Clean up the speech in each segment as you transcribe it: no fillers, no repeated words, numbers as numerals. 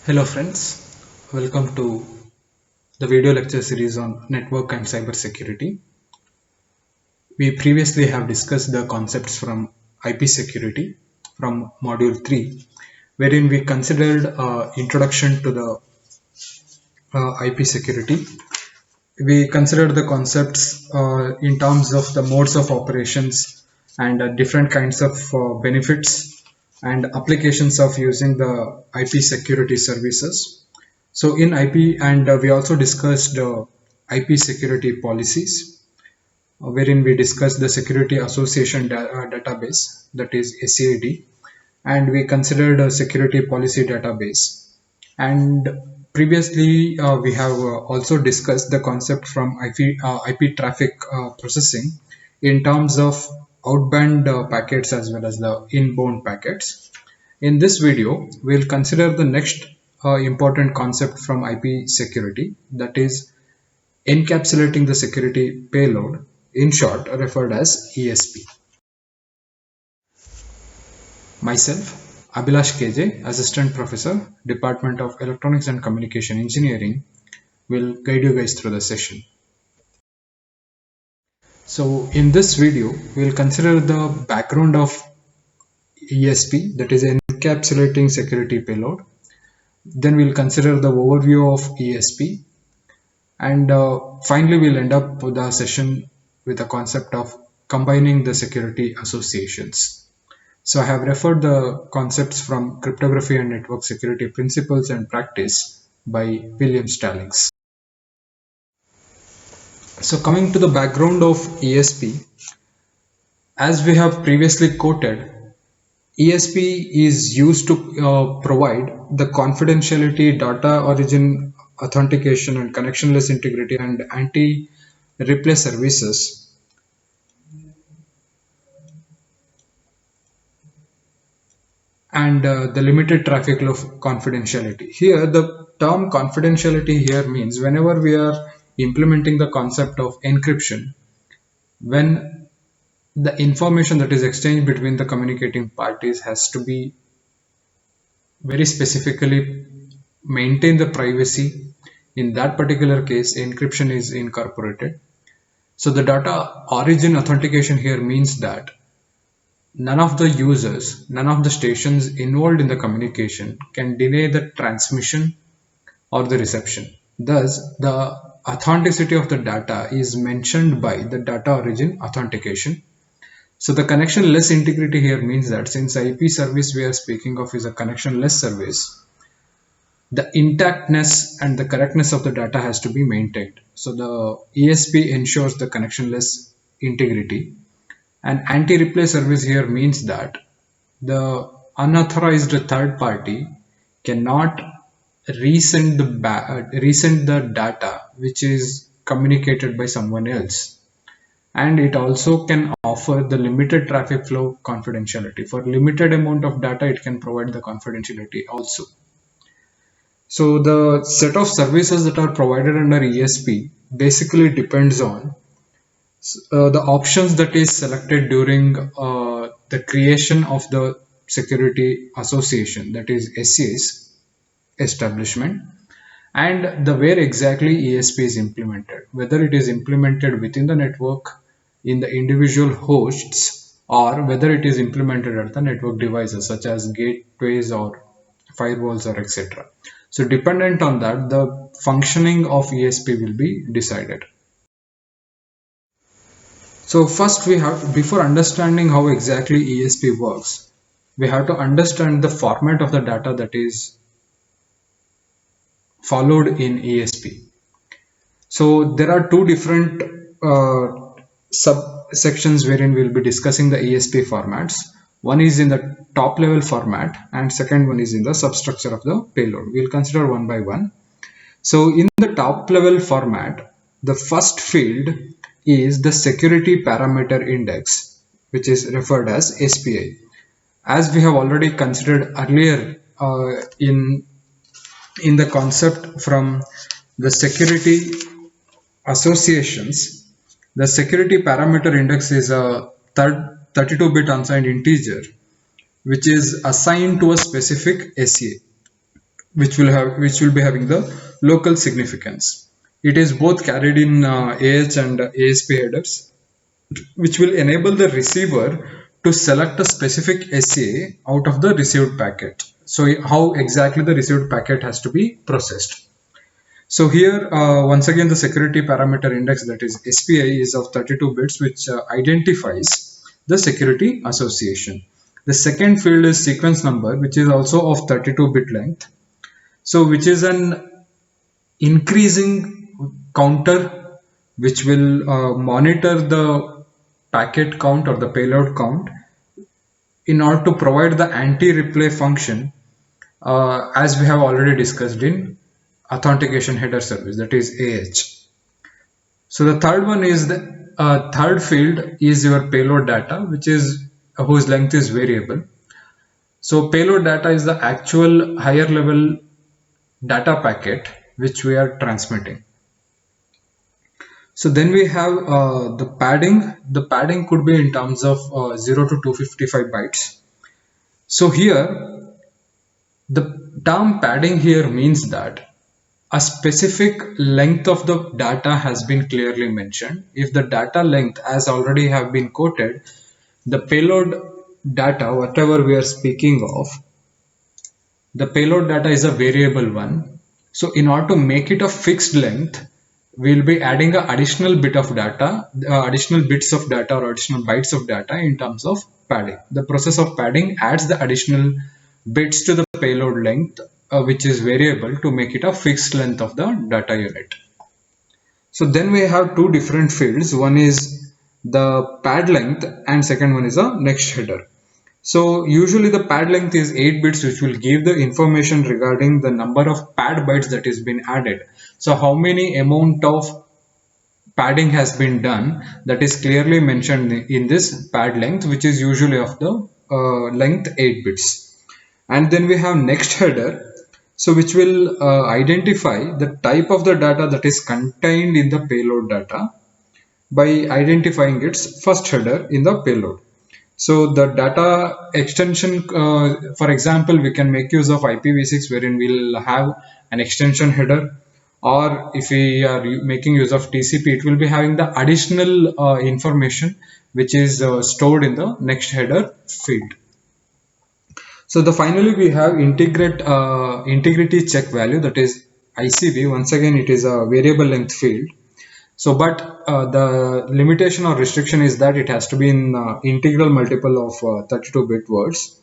Hello friends, welcome to the video lecture series on network and cyber security. We previously have discussed the concepts from IP security from module 3, wherein we considered introduction to the IP security. We considered the concepts in terms of the modes of operations and different kinds of benefits and applications of using the IP security services. So in IP, and we also discussed IP security policies, wherein we discussed the Security Association database, that is SAD, and we considered a security policy database. And previously, we have also discussed the concept from IP traffic processing in terms of outbound packets as well as the inbound packets. In this video, we'll consider the next important concept from IP security, that is encapsulating the security payload, in short referred as ESP. Myself, Abhilash KJ, Assistant Professor, Department of Electronics and Communication Engineering, will guide you guys through the session. So in this video, we'll consider the background of ESP, that is encapsulating security payload. Then we'll consider the overview of ESP, and finally we'll end up the session with the concept of combining the security associations. So I have referred the concepts from Cryptography and Network Security Principles and Practice by William Stallings. So coming to the background of ESP, as we have previously quoted, ESP is used to provide the confidentiality, data origin authentication, and connectionless integrity and anti-replay services. And the limited traffic of confidentiality. Here, the term confidentiality here means whenever we are implementing the concept of encryption, when the information that is exchanged between the communicating parties has to be very specifically maintain the privacy. In that particular case, encryption is incorporated. So the data origin authentication here means that none of the users, none of the stations involved in the communication can deny the transmission or the reception. Thus, the authenticity of the data is mentioned by the data origin authentication. So the connectionless integrity here means that since IP service we are speaking of is a connectionless service, the intactness and the correctness of the data has to be maintained. So the ESP ensures the connectionless integrity. And anti-replay service here means that the unauthorized third party cannot resend the data which is communicated by someone else. And it also can offer the limited traffic flow confidentiality. For limited amount of data, it can provide the confidentiality also. So the set of services that are provided under ESP basically depends on the options that is selected during the creation of the security association, that is SCA's establishment, and the where exactly ESP is implemented, whether it is implemented within the network in the individual hosts or whether it is implemented at the network devices such as gateways or firewalls or etc. So dependent on that, the functioning of ESP will be decided. So first we have, before understanding how exactly ESP works, we have to understand the format of the data that is followed in ESP. So there are two different subsections wherein we'll be discussing the ESP formats. One is in the top level format and second one is in the substructure of the payload. We'll consider one by one. So in the top level format, the first field is the security parameter index, which is referred as SPI. As we have already considered earlier in the concept from the security associations, the security parameter index is a 32-bit unsigned integer which is assigned to a specific SCA. which will be having the local significance. It is both carried in AH and ASP headers, which will enable the receiver to select a specific SA out of the received packet. So how exactly the received packet has to be processed. So here, once again, the security parameter index, that is SPI, is of 32 bits, which identifies the security association. The second field is sequence number, which is also of 32 bit length. So which is an increasing counter which will monitor the packet count or the payload count in order to provide the anti-replay function, as we have already discussed in authentication header service, that is AH. So the third one is the third field is your payload data, which is whose length is variable. So payload data is the actual higher level data packet which we are transmitting. So then we have the padding. The padding could be in terms of 0 to 255 bytes. So here the term padding here means that a specific length of the data has been clearly mentioned. If the data length as already have been quoted, the payload data, whatever we are speaking of, the payload data is a variable one. So in order to make it a fixed length, we'll be adding an additional bit of data, additional bits of data or additional bytes of data in terms of padding. The process of padding adds the additional bits to the payload length, which is variable, to make it a fixed length of the data unit. So then we have two different fields. One is the pad length and second one is a next header. So usually the pad length is 8 bits, which will give the information regarding the number of pad bytes that is been added. So how many amount of padding has been done, that is clearly mentioned in this pad length, which is usually of the length 8 bits. And then we have next header, so which will identify the type of the data that is contained in the payload data by identifying its first header in the payload. So the data extension, for example, we can make use of IPv6, wherein we'll have an extension header, or if we are making use of TCP, it will be having the additional information which is stored in the next header field. So finally we have integrity check value, that is ICV. Once again, it is a variable length field. So, but the limitation or restriction is that it has to be in integral multiple of 32-bit words.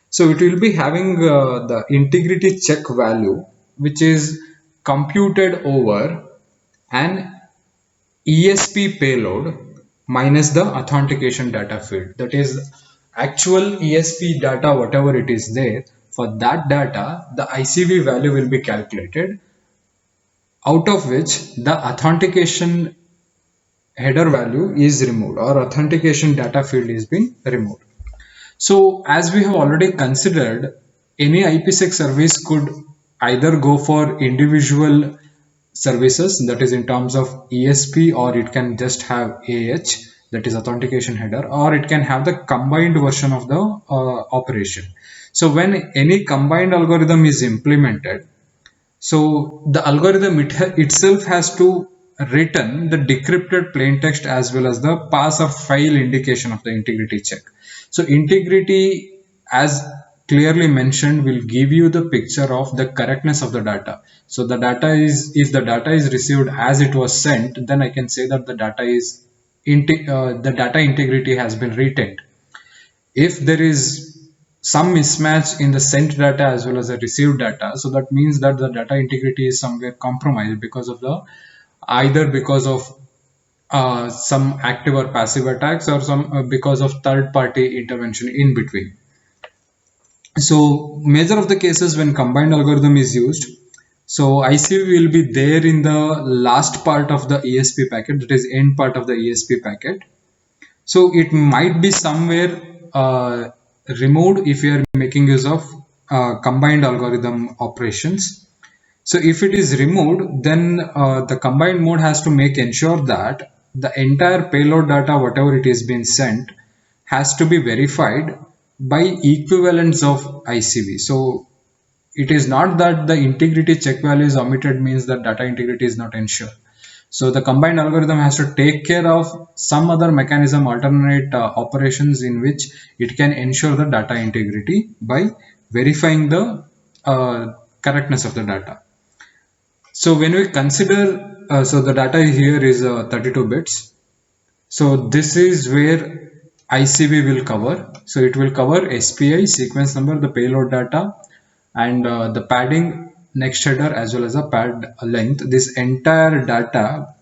So it will be having the integrity check value, which is computed over an ESP payload minus the authentication data field. That is actual ESP data, whatever it is there, for that data, the ICV value will be calculated, out of which the authentication header value is removed or authentication data field is being removed. So as we have already considered, any IPsec service could either go for individual services, that is in terms of ESP, or it can just have AH, that is authentication header, or it can have the combined version of the operation. So when any combined algorithm is implemented, so the algorithm itself has to return the decrypted plaintext as well as the pass or fail indication of the integrity check. So integrity, as clearly mentioned, will give you the picture of the correctness of the data. So the data is, if the data is received as it was sent, then I can say that the data is the data integrity has been retained. If there is some mismatch in the sent data as well as the received data, so that means that the data integrity is somewhere compromised because of the, either because of some active or passive attacks, or some because of third party intervention in between. So major of the cases when combined algorithm is used, so ICV will be there in the last part of the ESP packet, that is end part of the ESP packet. So it might be somewhere removed if you are making use of combined algorithm operations. So if it is removed, then the combined mode has to make ensure that the entire payload data, whatever it is being sent, has to be verified by equivalence of ICV. So it is not that the integrity check value is omitted means that data integrity is not ensured. So the combined algorithm has to take care of some other mechanism, alternate operations in which it can ensure the data integrity by verifying the correctness of the data. So when we consider, so the data here is 32 bits. So this is where ICV will cover. So it will cover SPI, sequence number, the payload data, and the padding, next header, as well as the pad length. This entire data,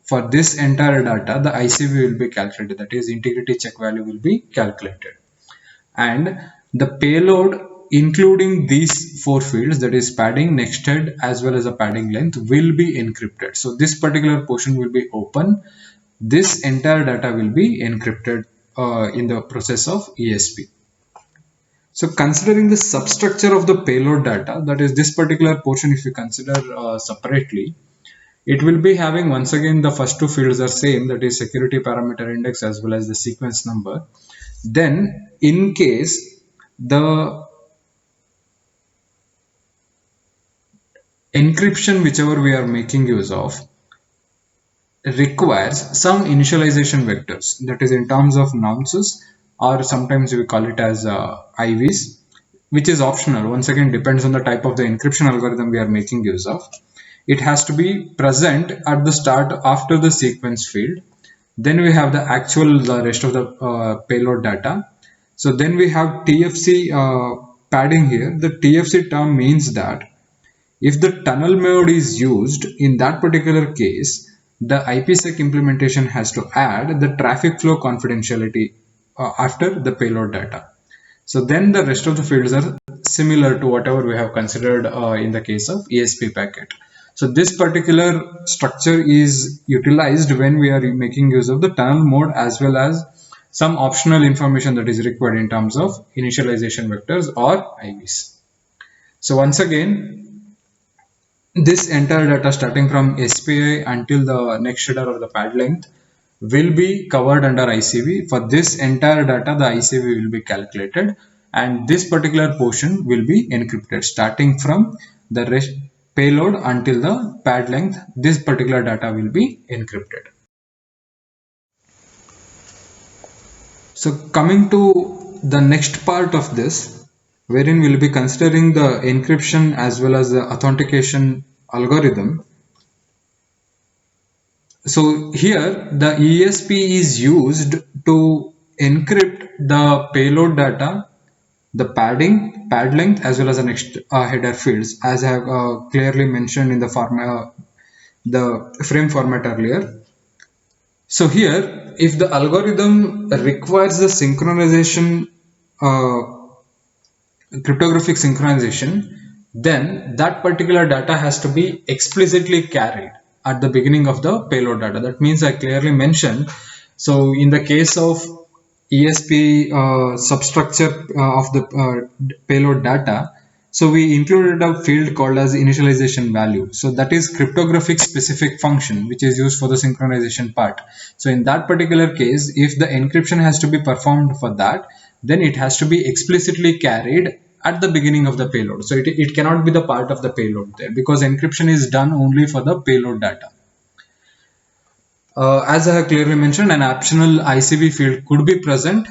for this entire data, the ICV will be calculated. That is, integrity check value will be calculated. And the payload, including these four fields, that is padding, next head, as well as the padding length, will be encrypted. So this particular portion will be open. This entire data will be encrypted in the process of ESP. So considering the substructure of the payload data, that is this particular portion, if you consider separately, it will be having, once again, the first two fields are same, that is security parameter index as well as the sequence number. Then in case the encryption whichever we are making use of requires some initialization vectors, that is in terms of nonces, or sometimes we call it as IVs, which is optional. Once again, depends on the type of the encryption algorithm we are making use of. It has to be present at the start after the sequence field. Then we have the rest of the payload data. So then we have TFC padding here. The TFC term means that if the tunnel mode is used, in that particular case, the IPsec implementation has to add the traffic flow confidentiality after the payload data. So then the rest of the fields are similar to whatever we have considered in the case of ESP packet. So this particular structure is utilized when we are making use of the tunnel mode as well as some optional information that is required in terms of initialization vectors or IVs. So once again, this entire data starting from SPI until the next header or the pad length will be covered under ICV. For this entire data, the ICV will be calculated and this particular portion will be encrypted starting from the payload until the pad length. This particular data will be encrypted. So coming to the next part of this, wherein we'll be considering the encryption as well as the authentication algorithm. So here the ESP is used to encrypt the payload data, the padding, pad length, as well as the next header fields, as I have clearly mentioned in the frame format earlier. So here, if the algorithm requires the synchronization, cryptographic synchronization, then that particular data has to be explicitly carried at the beginning of the payload data. That means I clearly mentioned. So in the case of ESP substructure of the payload data, so we included a field called as initialization value. So that is cryptographic specific function which is used for the synchronization part. So in that particular case, if the encryption has to be performed for that, then it has to be explicitly carried at the beginning of the payload. So it cannot be the part of the payload there because encryption is done only for the payload data. As I have clearly mentioned, an optional ICV field could be present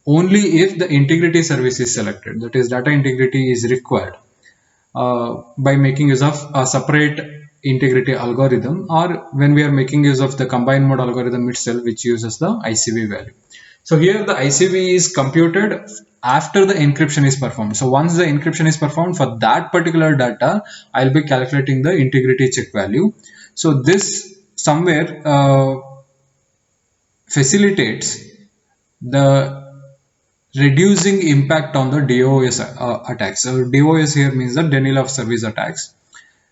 only if the integrity service is selected, that is data integrity is required by making use of a separate integrity algorithm, or when we are making use of the combined mode algorithm itself which uses the ICV value. So here the ICV is computed after the encryption is performed. So once the encryption is performed for that particular data, I'll be calculating the integrity check value. So this somewhere facilitates the reducing impact on the DOS attacks. So DOS here means the denial of service attacks.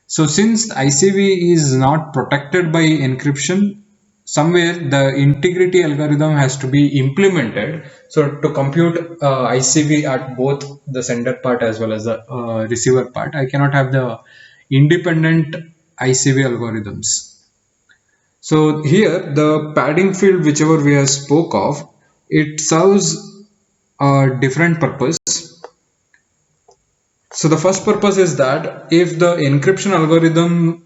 So since ICV is not protected by encryption, somewhere the integrity algorithm has to be implemented. So to compute ICV at both the sender part as well as the receiver part, I cannot have the independent ICV algorithms. So here the padding field whichever we have spoke of, it serves a different purpose. So the first purpose is that if the encryption algorithm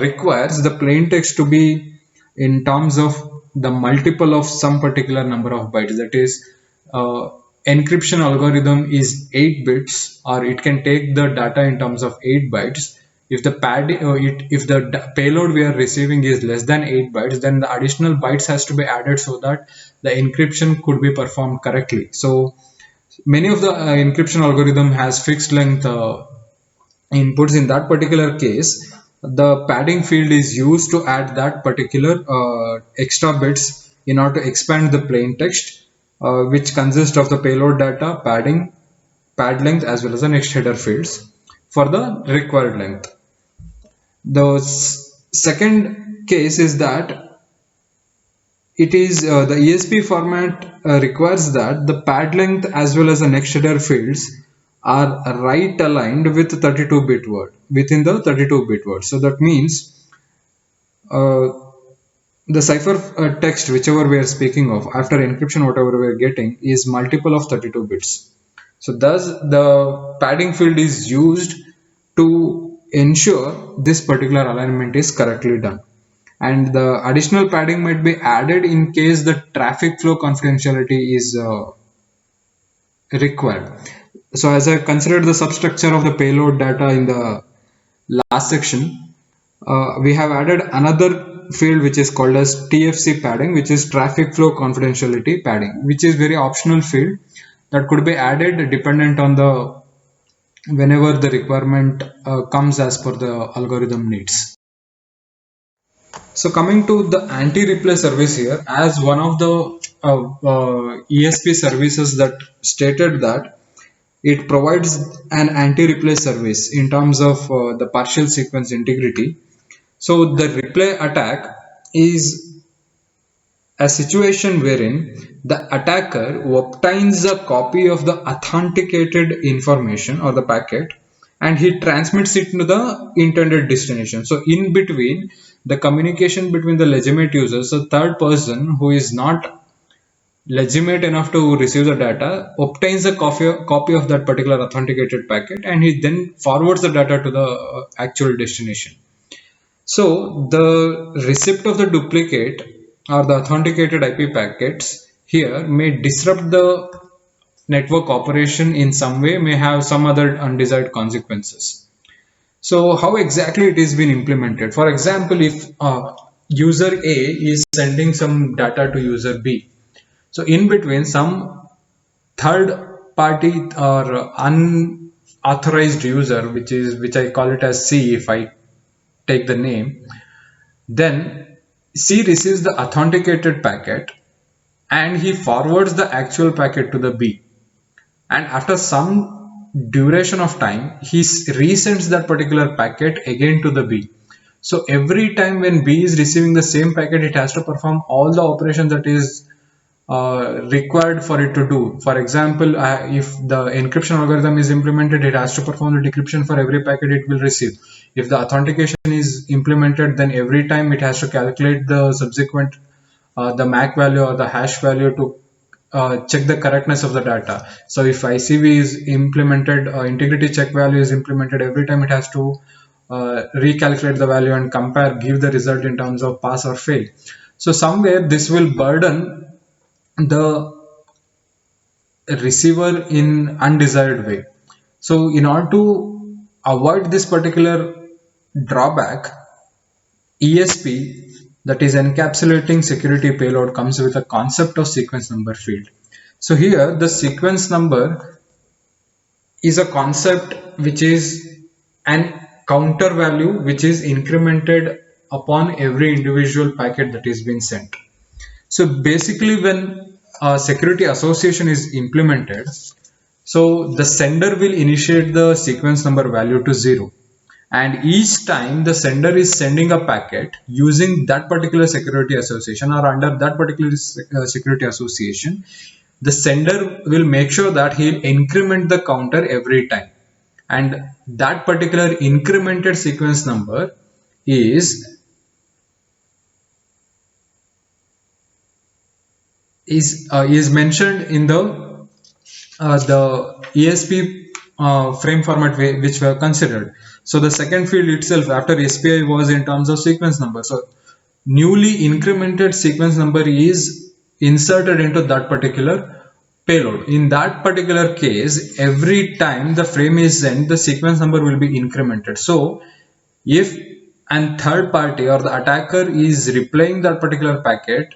requires the plain text to be in terms of the multiple of some particular number of bytes, that is, uh, encryption algorithm is 8 bits, or it can take the data in terms of 8 bytes. If the if the payload we are receiving is less than 8 bytes, then the additional bytes has to be added so that the encryption could be performed correctly. So many of the encryption algorithm has fixed length inputs. In that particular case, the padding field is used to add that particular extra bits in order to expand the plain text, which consists of the payload data, padding, pad length, as well as the next header fields for the required length. The second case is that it is the ESP format requires that the pad length as well as the next header fields are right aligned with 32-bit word within the 32-bit word. So that means uh, the cipher text whichever we are speaking of after encryption, whatever we are getting is multiple of 32 bits. So thus the padding field is used to ensure this particular alignment is correctly done, and the additional padding might be added in case the traffic flow confidentiality is required. So as I considered the substructure of the payload data in the last section, we have added another field which is called as TFC padding, which is traffic flow confidentiality padding, which is very optional field that could be added dependent on the whenever the requirement comes as per the algorithm needs. So coming to the anti-replay service here, as one of the ESP services that stated that it provides an anti-replay service in terms of the partial sequence integrity. So the replay attack is a situation wherein the attacker obtains a copy of the authenticated information or the packet, and he transmits it to the intended destination. So in between the communication between the legitimate users, a third person who is not legitimate enough to receive the data obtains a copy of that particular authenticated packet, and he then forwards the data to the actual destination. So the receipt of the duplicate or the authenticated IP packets here may disrupt the network operation in some way, may have some other undesired consequences. So how exactly it is been implemented? For example, if user A is sending some data to user B, so in between some third party or unauthorized user, which I call it as C if I take the name, then C receives the authenticated packet and he forwards the actual packet to the B. And after some duration of time, he resends that particular packet again to the B. So every time when B is receiving the same packet, it has to perform all the operations that is required for it to do. For example, if the encryption algorithm is implemented, it has to perform the decryption for every packet it will receive. If the authentication is implemented, then every time it has to calculate the subsequent the MAC value or the hash value to check the correctness of the data. So if ICV is implemented, integrity check value is implemented, every time it has to recalculate the value and compare, give the result in terms of pass or fail. So somewhere this will burden the receiver in undesired way. So in order to avoid this particular drawback, ESP, that is encapsulating security payload, comes with a concept of sequence number field. So here the sequence number is a concept which is an counter value which is incremented upon every individual packet that is being sent. So basically when a security association is implemented, so the sender will initiate the sequence number value to 0. And each time the sender is sending a packet using that particular security association or under that particular security association, the sender will make sure that he'll increment the counter every time. And that particular incremented sequence number is mentioned in the ESP frame format which we have considered. So the second field itself after SPI was in terms of sequence number. So newly incremented sequence number is inserted into that particular payload. In that particular case, every time the frame is sent, the sequence number will be incremented. So if an third party or the attacker is replaying that particular packet,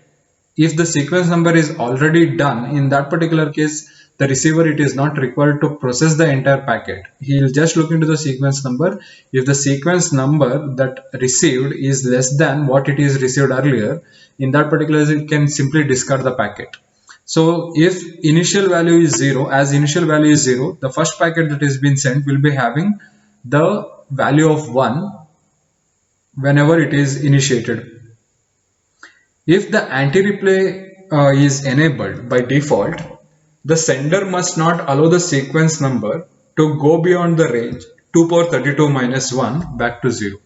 if the sequence number is already done, in that particular case, the receiver, it is not required to process the entire packet. He will just look into the sequence number. If the sequence number that received is less than what it is received earlier, in that particular case, it can simply discard the packet. So if initial value is 0, as initial value is 0, the first packet that is been sent will be having the value of 1 whenever it is initiated. If the anti-replay is enabled by default, the sender must not allow the sequence number to go beyond the range 2 power 32 minus 1 back to 0.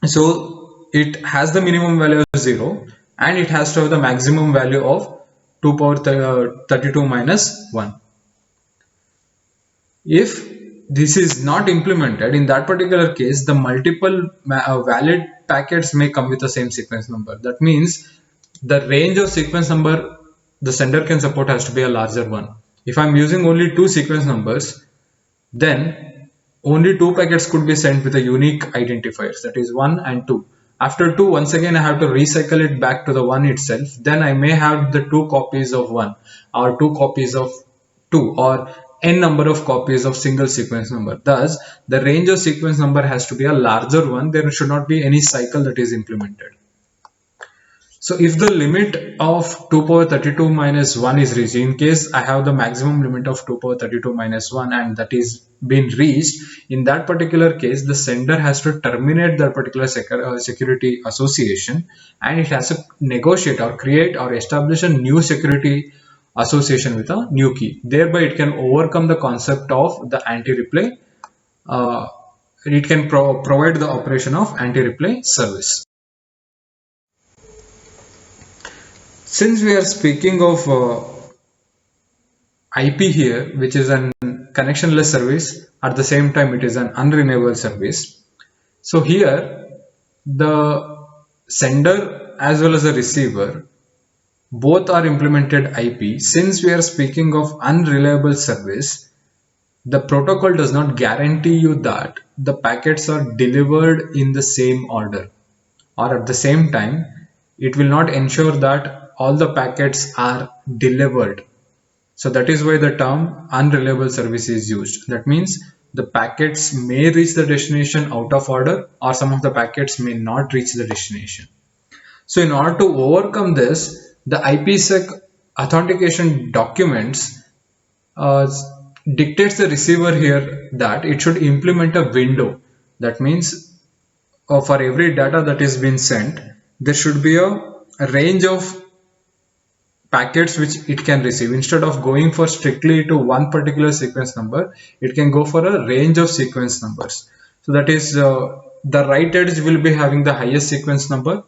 So it has the minimum value of 0 and it has to have the maximum value of 2 power 32 minus 1. If this is not implemented, in that particular case, the multiple valid packets may come with the same sequence number. That means the range of sequence number the sender can support has to be a larger one. If I'm using only 2 sequence numbers, then only 2 packets could be sent with a unique identifiers, that is 1 and 2. After 2, once again I have to recycle it back to the 1 itself. Then I may have the 2 copies of 1 or 2 copies of 2 or n number of copies of single sequence number. Thus, the range of sequence number has to be a larger one. There should not be any cycle that is implemented. So if the limit of 2 power 32 minus 1 is reached, in case I have the maximum limit of 2 power 32 minus 1 and that is been reached, in that particular case, the sender has to terminate that particular security association and it has to negotiate or create or establish a new security association with a new key. Thereby it can overcome the concept of the anti-replay. It can provide the operation of anti-replay service. Since we are speaking of IP here, which is an connectionless service, at the same time it is an unrenewable service. So here the sender as well as the receiver both are implemented IP. Since we are speaking of unreliable service, the protocol does not guarantee you that the packets are delivered in the same order, or at the same time it will not ensure that all the packets are delivered. So that is why the term unreliable service is used. That means the packets may reach the destination out of order, or some of the packets may not reach the destination. So in order to overcome this, the IPsec authentication documents dictates the receiver here that it should implement a window. That means for every data that is being sent, there should be a range of packets which it can receive. Instead of going for strictly to one particular sequence number, it can go for a range of sequence numbers. So that is the right edge will be having the highest sequence number,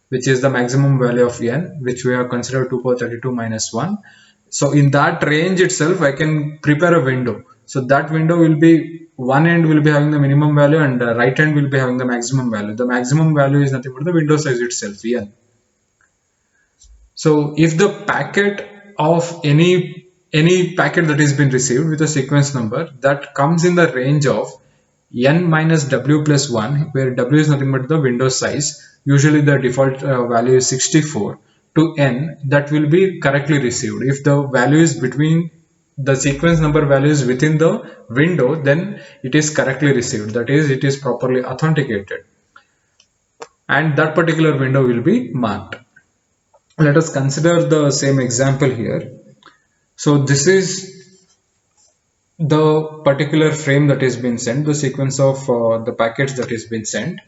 which is the maximum value of n, which we have considered 2 power 32 minus 1. So in that range itself, I can prepare a window. So that window will be, one end will be having the minimum value and the right end will be having the maximum value. The maximum value is nothing but the window size itself, n. So if the packet of any packet that has been received with a sequence number that comes in the range of n minus w plus 1, where w is nothing but the window size, usually the default value is 64, to n, that will be correctly received. If the value is between the sequence number values within the window, then it is correctly received. That is, it is properly authenticated, and that particular window will be marked. Let us consider the same example here. So this is the particular frame that has been sent, the sequence of the packets that has been sent.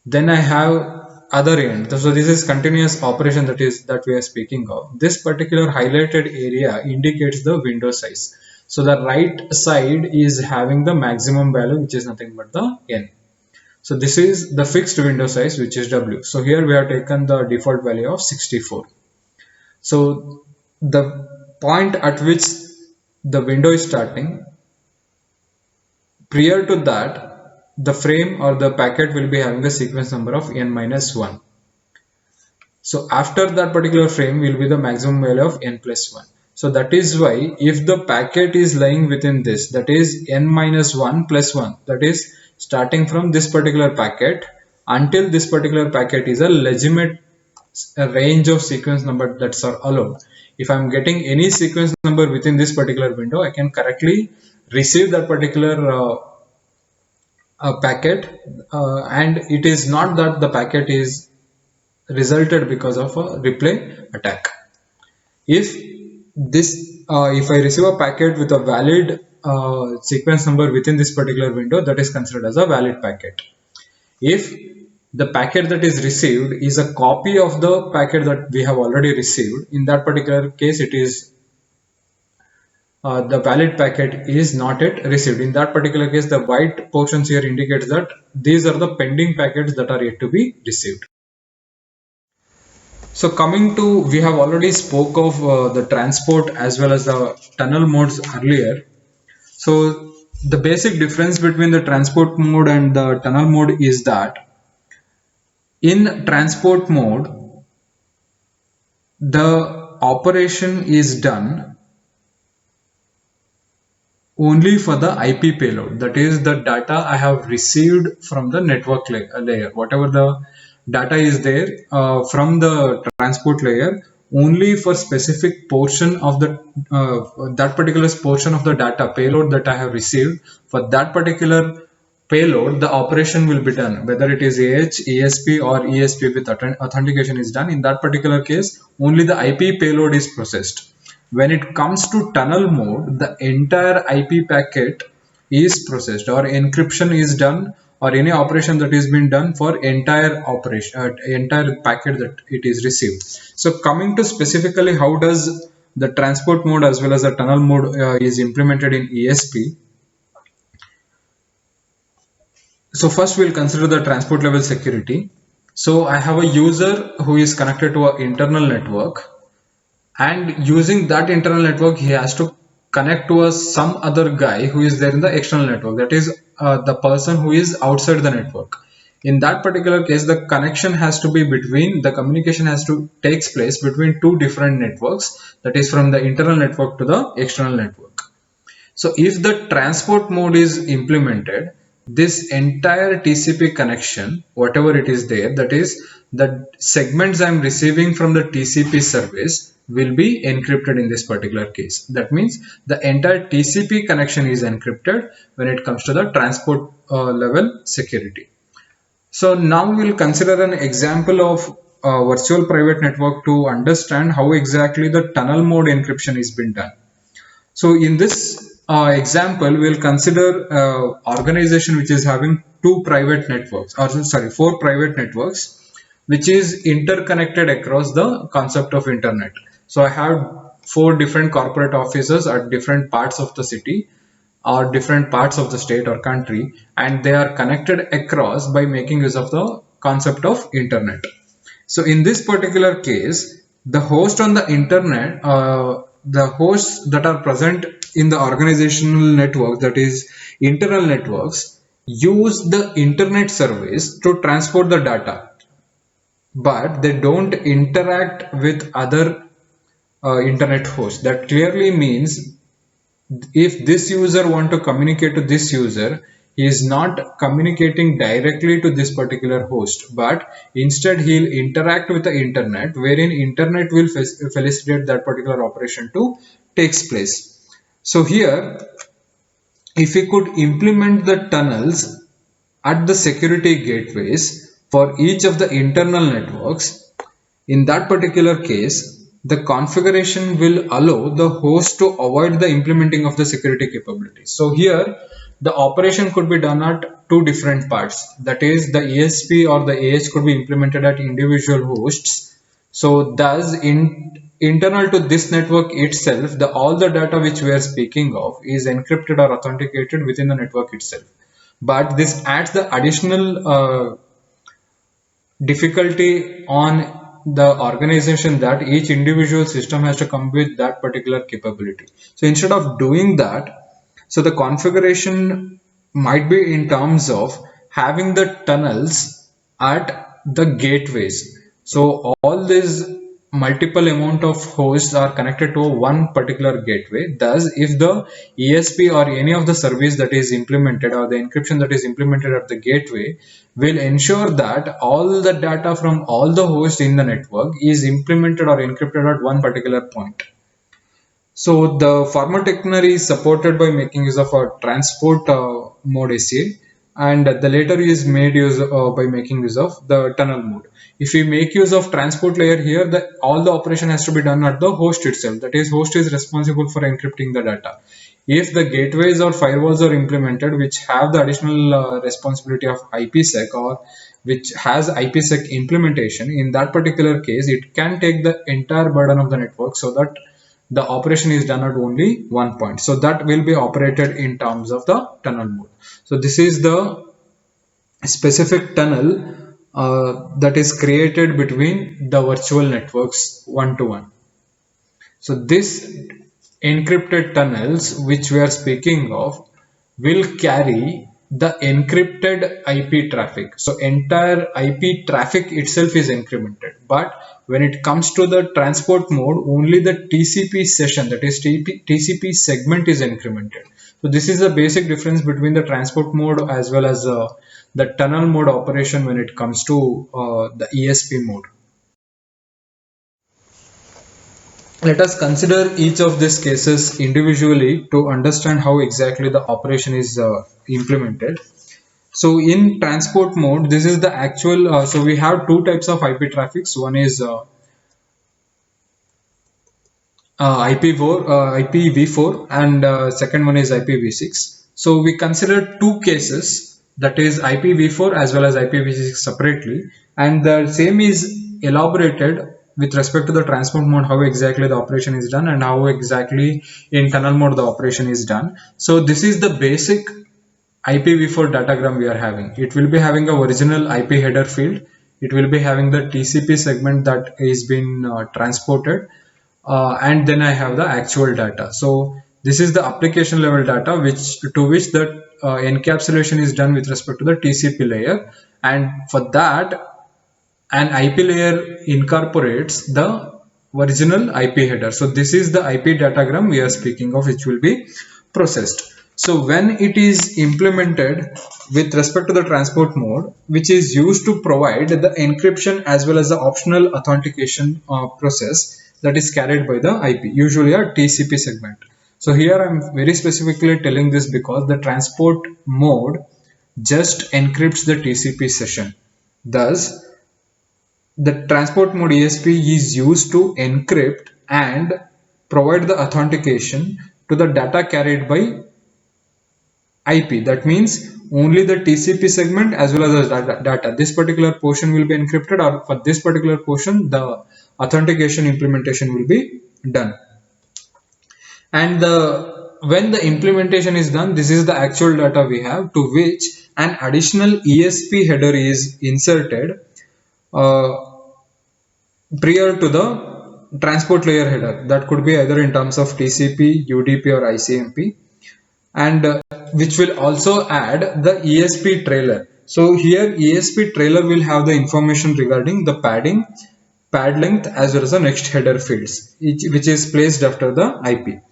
Then I have other end. So this is continuous operation that we are speaking of. This particular highlighted area indicates the window size. So the right side is having the maximum value, which is nothing but the n. So this is the fixed window size, which is w. So here we have taken the default value of 64. So the point at which the window is starting, prior to that, the frame or the packet will be having a sequence number of n minus 1. So after that particular frame will be the maximum value of n plus 1. So that is why if the packet is lying within this, that is n minus 1 plus 1, that is starting from this particular packet until this particular packet is a legitimate range of sequence number that's are allowed. If I'm getting any sequence number within this particular window, I can correctly receive that particular packet, and it is not that the packet is resulted because of a replay attack. If if I receive a packet with a valid sequence number within this particular window, that is considered as a valid packet. If the packet that is received is a copy of the packet that we have already received, in that particular case it is the valid packet is not yet received. In that particular case, the white portions here indicates that these are the pending packets that are yet to be received. So coming to, we have already spoke of the transport as well as the tunnel modes earlier. So the basic difference between the transport mode and the tunnel mode is that in transport mode, the operation is done only for the IP payload, that is the data I have received from the network layer. Whatever the data is there from the transport layer, only for specific portion of the that particular portion of the data payload that I have received, for that particular payload the operation will be done, whether it is AH, ESP or ESP with authentication is done. In that particular case, only the IP payload is processed. When it comes to tunnel mode, the entire IP packet is processed, or encryption is done, or any operation that is been done for entire operation, entire packet that it is received. So coming to specifically how does the transport mode as well as the tunnel mode is implemented in ESP. So first we'll consider the transport level security. So I have a user who is connected to an internal network, and using that internal network he has to connect to some other guy who is there in the external network, that is the person who is outside the network. In that particular case, the connection has to be between, the communication has to takes place between two different networks, that is from the internal network to the external network. So if the transport mode is implemented, this entire TCP connection, whatever it is there, that is the segments I'm receiving from the TCP service will be encrypted in this particular case. That means the entire TCP connection is encrypted when it comes to the transport level security. So now we'll consider an example of virtual private network to understand how exactly the tunnel mode encryption is being done. So in this example, we'll consider organization which is having four private networks, which is interconnected across the concept of internet. So I have 4 different corporate offices at different parts of the city or different parts of the state or country, and they are connected across by making use of the concept of internet. So in this particular case, the host on the internet, the hosts that are present in the organizational network, that is internal networks, use the internet service to transport the data, but they don't interact with other internet hosts. That clearly means if this user want to communicate to this user, he is not communicating directly to this particular host, but instead he'll interact with the internet, wherein internet will facilitate that particular operation to takes place. So here, if we could implement the tunnels at the security gateways for each of the internal networks, in that particular case, the configuration will allow the host to avoid the implementing of the security capabilities. So here, the operation could be done at two different parts. That is, the ESP or the AH could be implemented at individual hosts. So thus, internal to this network itself, all the data which we are speaking of is encrypted or authenticated within the network itself. But this adds the additional difficulty on the organization that each individual system has to come with that particular capability. So instead of doing that, so the configuration might be in terms of having the tunnels at the gateways. So all these multiple amount of hosts are connected to one particular gateway. Thus, if the ESP or any of the service that is implemented or the encryption that is implemented at the gateway will ensure that all the data from all the hosts in the network is implemented or encrypted at one particular point. So the former techner is supported by making use of a transport mode ACL, and the later is made use by making use of the tunnel mode. If we make use of transport layer here, all the operation has to be done at the host itself. That is, host is responsible for encrypting the data. If the gateways or firewalls are implemented which have the additional responsibility of IPsec or which has IPsec implementation, in that particular case, it can take the entire burden of the network so that the operation is done at only one point. So that will be operated in terms of the tunnel mode. So this is the specific tunnel that is created between the virtual networks one to one. So this encrypted tunnels which we are speaking of will carry the encrypted IP traffic. So entire IP traffic itself is encrypted, but when it comes to the transport mode, only the TCP session, that is TCP segment, is encrypted. So this is the basic difference between the transport mode as well as the tunnel mode operation when it comes to the ESP mode. Let us consider each of these cases individually to understand how exactly the operation is implemented. So in transport mode, this is the actual, so we have two types of IP traffics. One is IPv4 and second one is IPv6. So we consider two cases, that is IPv4 as well as IPv6 separately, and the same is elaborated with respect to the transport mode, how exactly the operation is done and how exactly in tunnel mode the operation is done. So this is the basic IPv4 datagram we are having. It will be having a original IP header field. It will be having the TCP segment that is being transported, and then I have the actual data. So this is the application level data which the encapsulation is done with respect to the TCP layer, and for that an IP layer incorporates the original IP header. So this is the IP datagram we are speaking of, which will be processed. So when it is implemented with respect to the transport mode, which is used to provide the encryption as well as the optional authentication process that is carried by the IP, usually a TCP segment. So here I'm very specifically telling this because the transport mode just encrypts the TCP session. Thus, the transport mode ESP is used to encrypt and provide the authentication to the data carried by IP. That means only the TCP segment as well as the data. This particular portion will be encrypted, or for this particular portion, the authentication implementation will be done. And when the implementation is done, this is the actual data we have, to which an additional ESP header is inserted uh, prior to the transport layer header. That could be either in terms of TCP, UDP or ICMP, and which will also add the ESP trailer. So here ESP trailer will have the information regarding the padding, pad length as well as the next header fields, which is placed after the IP.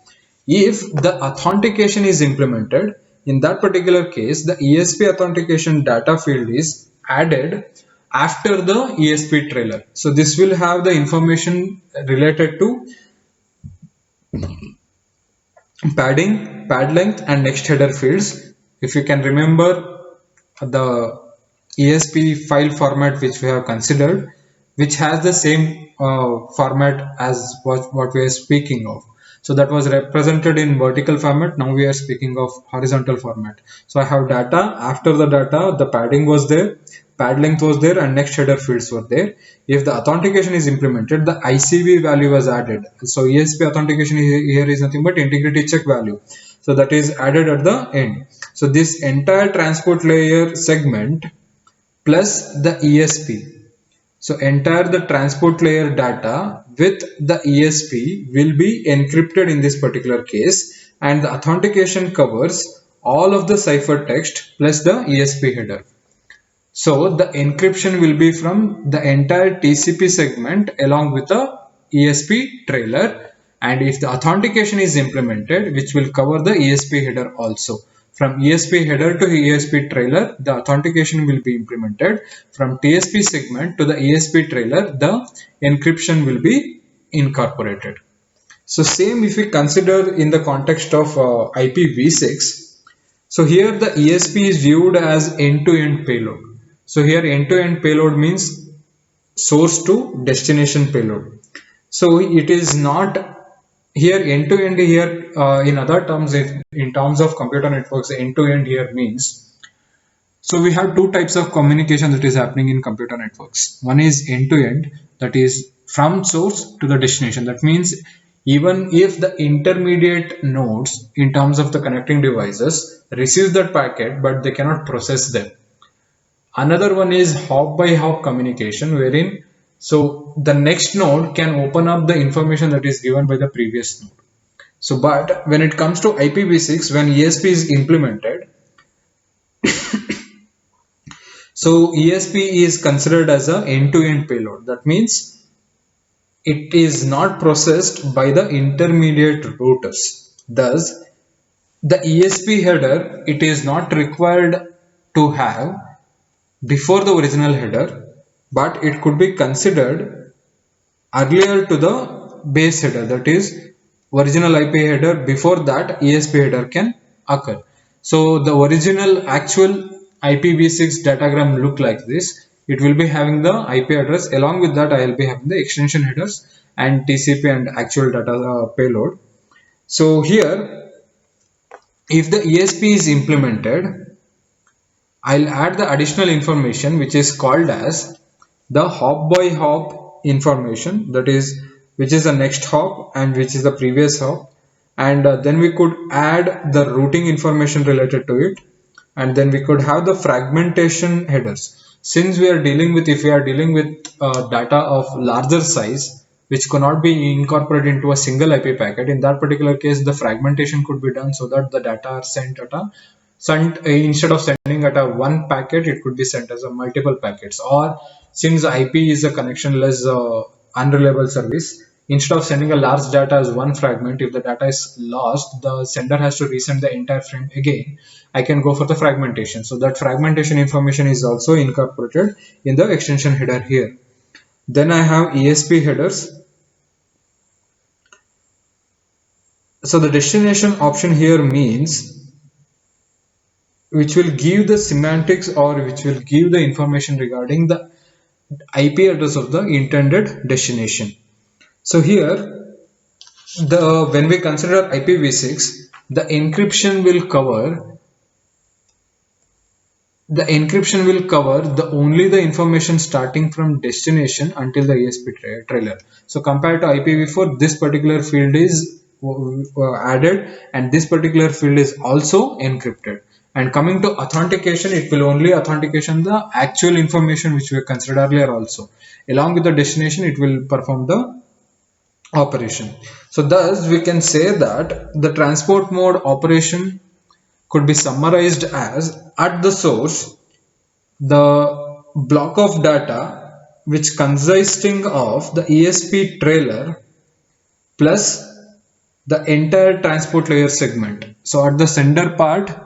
If the authentication is implemented, in that particular case, the ESP authentication data field is added after the ESP trailer. So this will have the information related to padding, pad length and next header fields. If you can remember the ESP file format which we have considered, which has the same format as what we are speaking of. So that was represented in vertical format. Now we are speaking of horizontal format. So I have data. After the data, the padding was there, pad length was there, and next header fields were there. If the authentication is implemented, the ICV value was added. So ESP authentication here is nothing but integrity check value. So that is added at the end. So this entire transport layer segment plus the ESP So entire the transport layer data with the ESP will be encrypted in this particular case, and the authentication covers all of the ciphertext plus the ESP header. So the encryption will be from the entire TCP segment along with the ESP trailer, and if the authentication is implemented, which will cover the ESP header also. From ESP header to ESP trailer, the authentication will be implemented. From TCP segment to the ESP trailer, the encryption will be incorporated. So same if we consider in the context of IPv6. So here the ESP is viewed as end-to-end payload. So here end-to-end payload means source to destination payload. So it is not here end-to-end here in other terms, in terms of computer networks, end-to-end here means, so we have two types of communication that is happening in computer networks. One is end-to-end, that is from source to the destination. That means even if the intermediate nodes in terms of the connecting devices receive that packet, but they cannot process them. Another one is hop by hop communication, wherein so the next node can open up the information that is given by the previous node. So but when it comes to IPv6, when ESP is implemented, so ESP is considered as a end-to-end payload. That means it is not processed by the intermediate routers. Thus, the ESP header, it is not required to have before the original header, but it could be considered earlier to the base header, that is original IP header. Before that ESP header can occur. So the original actual IPv6 datagram look like this. It will be having the IP address, along with that I will be having the extension headers and TCP and actual data payload. So here if the ESP is implemented, I'll add the additional information which is called as the hop by hop information, that is which is the next hop and which is the previous hop, and then we could add the routing information related to it, and then we could have the fragmentation headers. Since we are dealing with, if we are dealing with data of larger size which cannot be incorporated into a single IP packet, in that particular case the fragmentation could be done so that the data are sent at a instead of sending at a one packet, it could be sent as a multiple packets. Or since IP is a connectionless unreliable service, instead of sending a large data as one fragment, if the data is lost, the sender has to resend the entire frame again. I can go for the fragmentation. So that fragmentation information is also incorporated in the extension header here. Then I have ESP headers. So the destination option here means which will give the semantics or which will give the information regarding the IP address of the intended destination. So here when we consider IPv6, the encryption will cover the only the information starting from destination until the ESP trailer. So compared to IPv4, this particular field is added and this particular field is also encrypted. And coming to authentication, it will only authentication the actual information which we considered earlier also. Along with the destination, it will perform the operation. So thus we can say that the transport mode operation could be summarized as, at the source, the block of data which consisting of the ESP trailer plus the entire transport layer segment. So at the sender part,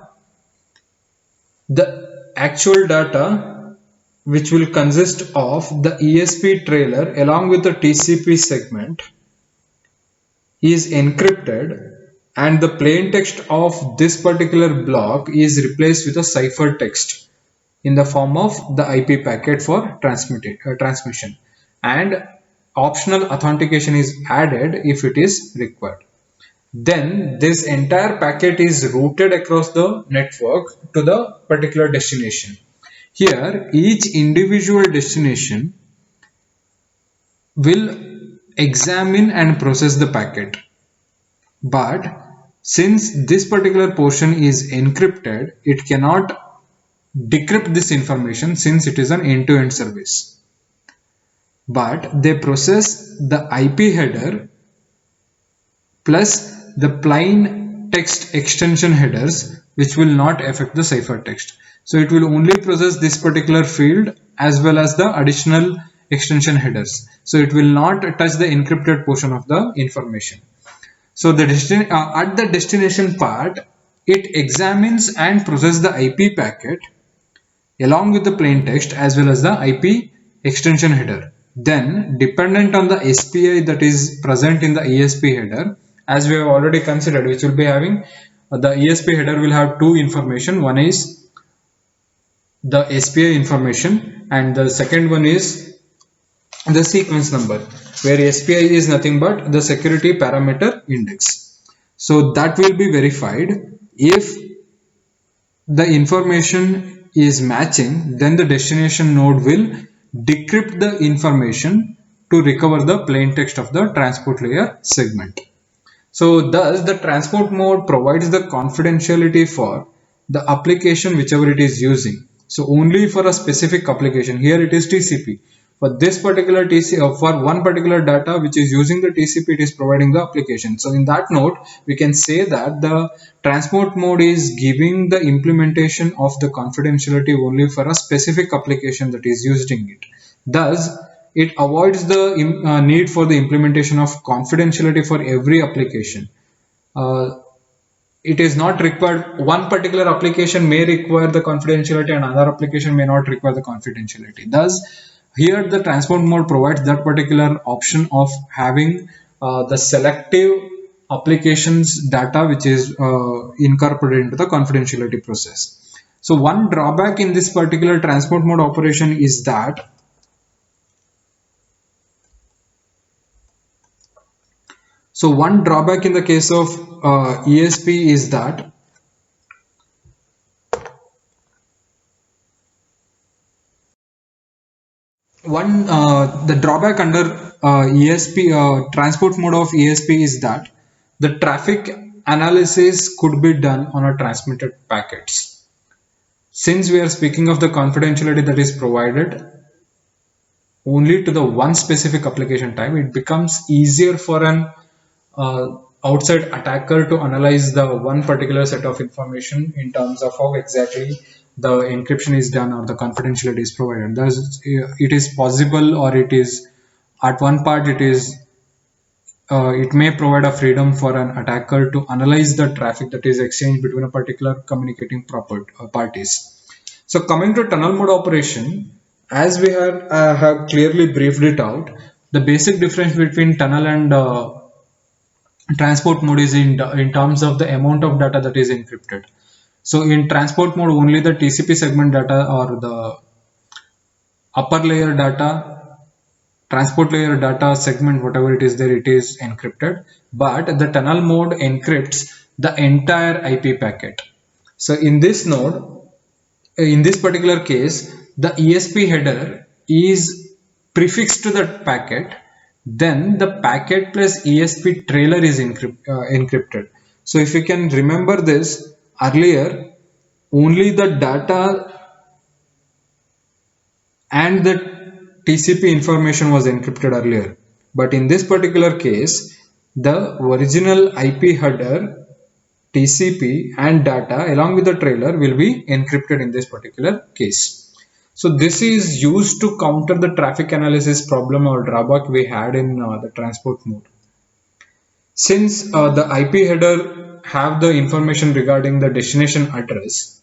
the actual data which will consist of the ESP trailer along with the TCP segment is encrypted, and the plain text of this particular block is replaced with a ciphertext in the form of the IP packet for transmission, and optional authentication is added if it is required. Then this entire packet is routed across the network to the particular destination. Here each individual destination will examine and process the packet, but since this particular portion is encrypted, it cannot decrypt this information since it is an end-to-end service. but they process the IP header plus the plain text extension headers, which will not affect the ciphertext. So it will only process this particular field as well as the additional extension headers. So it will not touch the encrypted portion of the information. So the at the destination part, it examines and processes the IP packet along with the plain text as well as the IP extension header. Then, dependent on the SPI that is present in the ESP header, as we have already considered, which will be having the ESP header will have two information. One is the SPI information, and the second one is the sequence number, where SPI is nothing but the security parameter index. So that will be verified. If the information is matching, then the destination node will decrypt the information to recover the plain text of the transport layer segment. So thus the transport mode provides the confidentiality for the application whichever it is using. So only for a specific application, here it is TCP. For this particular TCP, for one particular data which is using the TCP, it is providing the application. So in that note, we can say that the transport mode is giving the implementation of the confidentiality only for a specific application that is using it. Thus, it avoids the need for the implementation of confidentiality for every application. It is not required. One particular application may require the confidentiality and another application may not require the confidentiality. Thus, here the transport mode provides that particular option of having the selective applications data which is incorporated into the confidentiality process. So one drawback in this particular transport mode operation is that one drawback in the case of ESP is that the drawback under ESP transport mode of ESP is that the traffic analysis could be done on a transmitted packets. Since we are speaking of the confidentiality that is provided only to the one specific application type, it becomes easier for an outside attacker to analyze the one particular set of information in terms of how exactly the encryption is done or the confidentiality is provided. Thus, it is possible, or it is at one part it may provide a freedom for an attacker to analyze the traffic that is exchanged between a particular communicating parties. So coming to tunnel mode operation, as we have clearly briefed it out, the basic difference between tunnel and transport mode is in terms of the amount of data that is encrypted. So in transport mode, only the TCP segment data or the upper layer data, transport layer data segment, whatever it is there, it is encrypted. But the tunnel mode encrypts the entire IP packet. So in this node, in this particular case, the ESP header is prefixed to that packet. Then the packet plus ESP trailer is encrypted. So if you can remember this, earlier only the data and the TCP information was encrypted earlier, but in this particular case the original IP header, TCP and data along with the trailer will be encrypted in this particular case. So this is used to counter the traffic analysis problem or drawback we had in the transport mode. Since the IP header have the information regarding the destination address,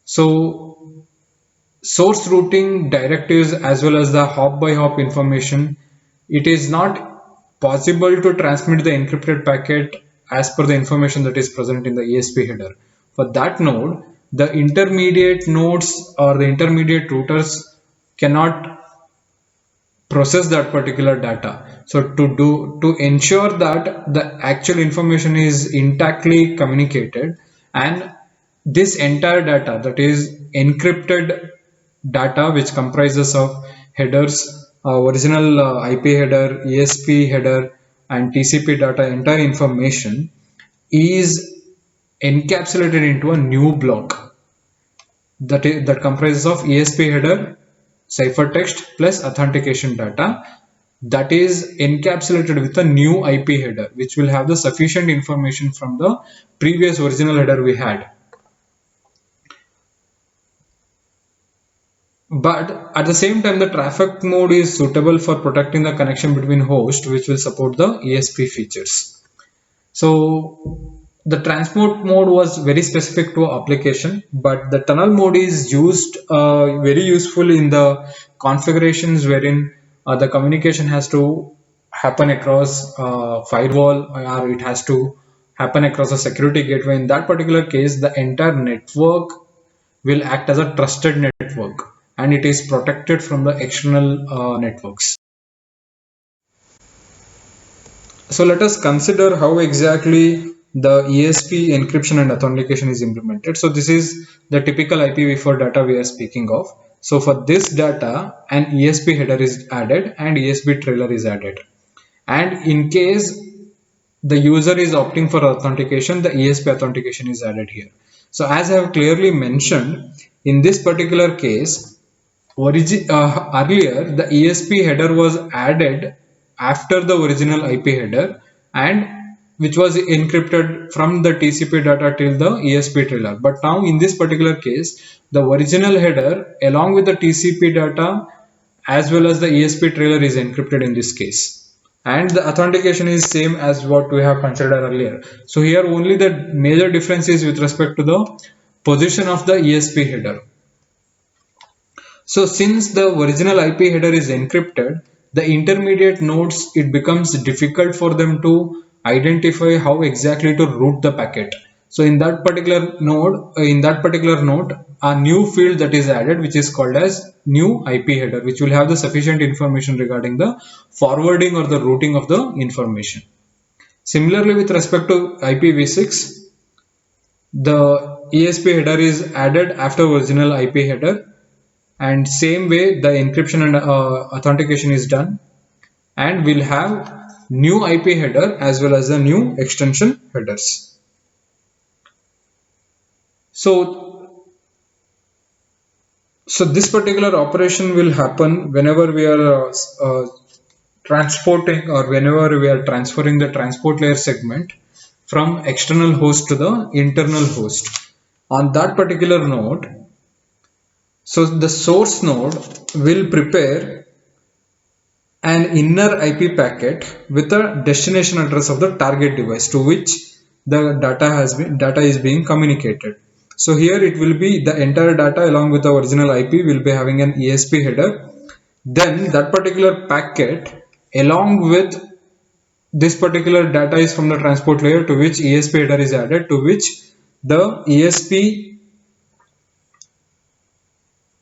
so source routing directives as well as the hop by hop information, it is not possible to transmit the encrypted packet as per the information that is present in the ESP header. For that node, the intermediate nodes or the intermediate routers cannot process that particular data. So to ensure that the actual information is intactly communicated and this entire data, that is encrypted data which comprises of headers, original IP header, ESP header and TCP data, entire information is encapsulated into a new block that comprises of ESP header, ciphertext plus authentication data that is encapsulated with a new IP header, which will have the sufficient information from the previous original header we had. But at the same time, the traffic mode is suitable for protecting the connection between hosts, which will support the ESP features. So the transport mode was very specific to application, but the tunnel mode is used very useful in the configurations wherein the communication has to happen across firewall, or it has to happen across a security gateway. In that particular case, the entire network will act as a trusted network, and it is protected from the external networks. So let us consider how exactly the ESP encryption and authentication is implemented. So this is the typical IPv4 data we are speaking of. So for this data, an ESP header is added and ESP trailer is added. And in case the user is opting for authentication, the ESP authentication is added here. So as I have clearly mentioned, in this particular case, earlier the ESP header was added after the original IP header, and which was encrypted from the TCP data till the ESP trailer. But now in this particular case, the original header along with the TCP data as well as the ESP trailer is encrypted in this case, and the authentication is same as what we have considered earlier. So here only the major difference is with respect to the position of the ESP header. So since the original IP header is encrypted, the intermediate nodes, it becomes difficult for them to identify how exactly to route the packet. So in that particular node, a new field that is added, which is called as new IP header, which will have the sufficient information regarding the forwarding or the routing of the information. Similarly, with respect to IPv6, the ESP header is added after original IP header, and same way the encryption and authentication is done, and we'll have new IP header as well as the new extension headers. So this particular operation will happen whenever we are transporting, or whenever we are transferring the transport layer segment from external host to the internal host on that particular node. So the source node will prepare an inner IP packet with a destination address of the target device to which the data is being communicated. So here it will be the entire data along with the original IP will be having an ESP header. Then that particular packet along with this particular data is from the transport layer to which ESP header is added, to which the ESP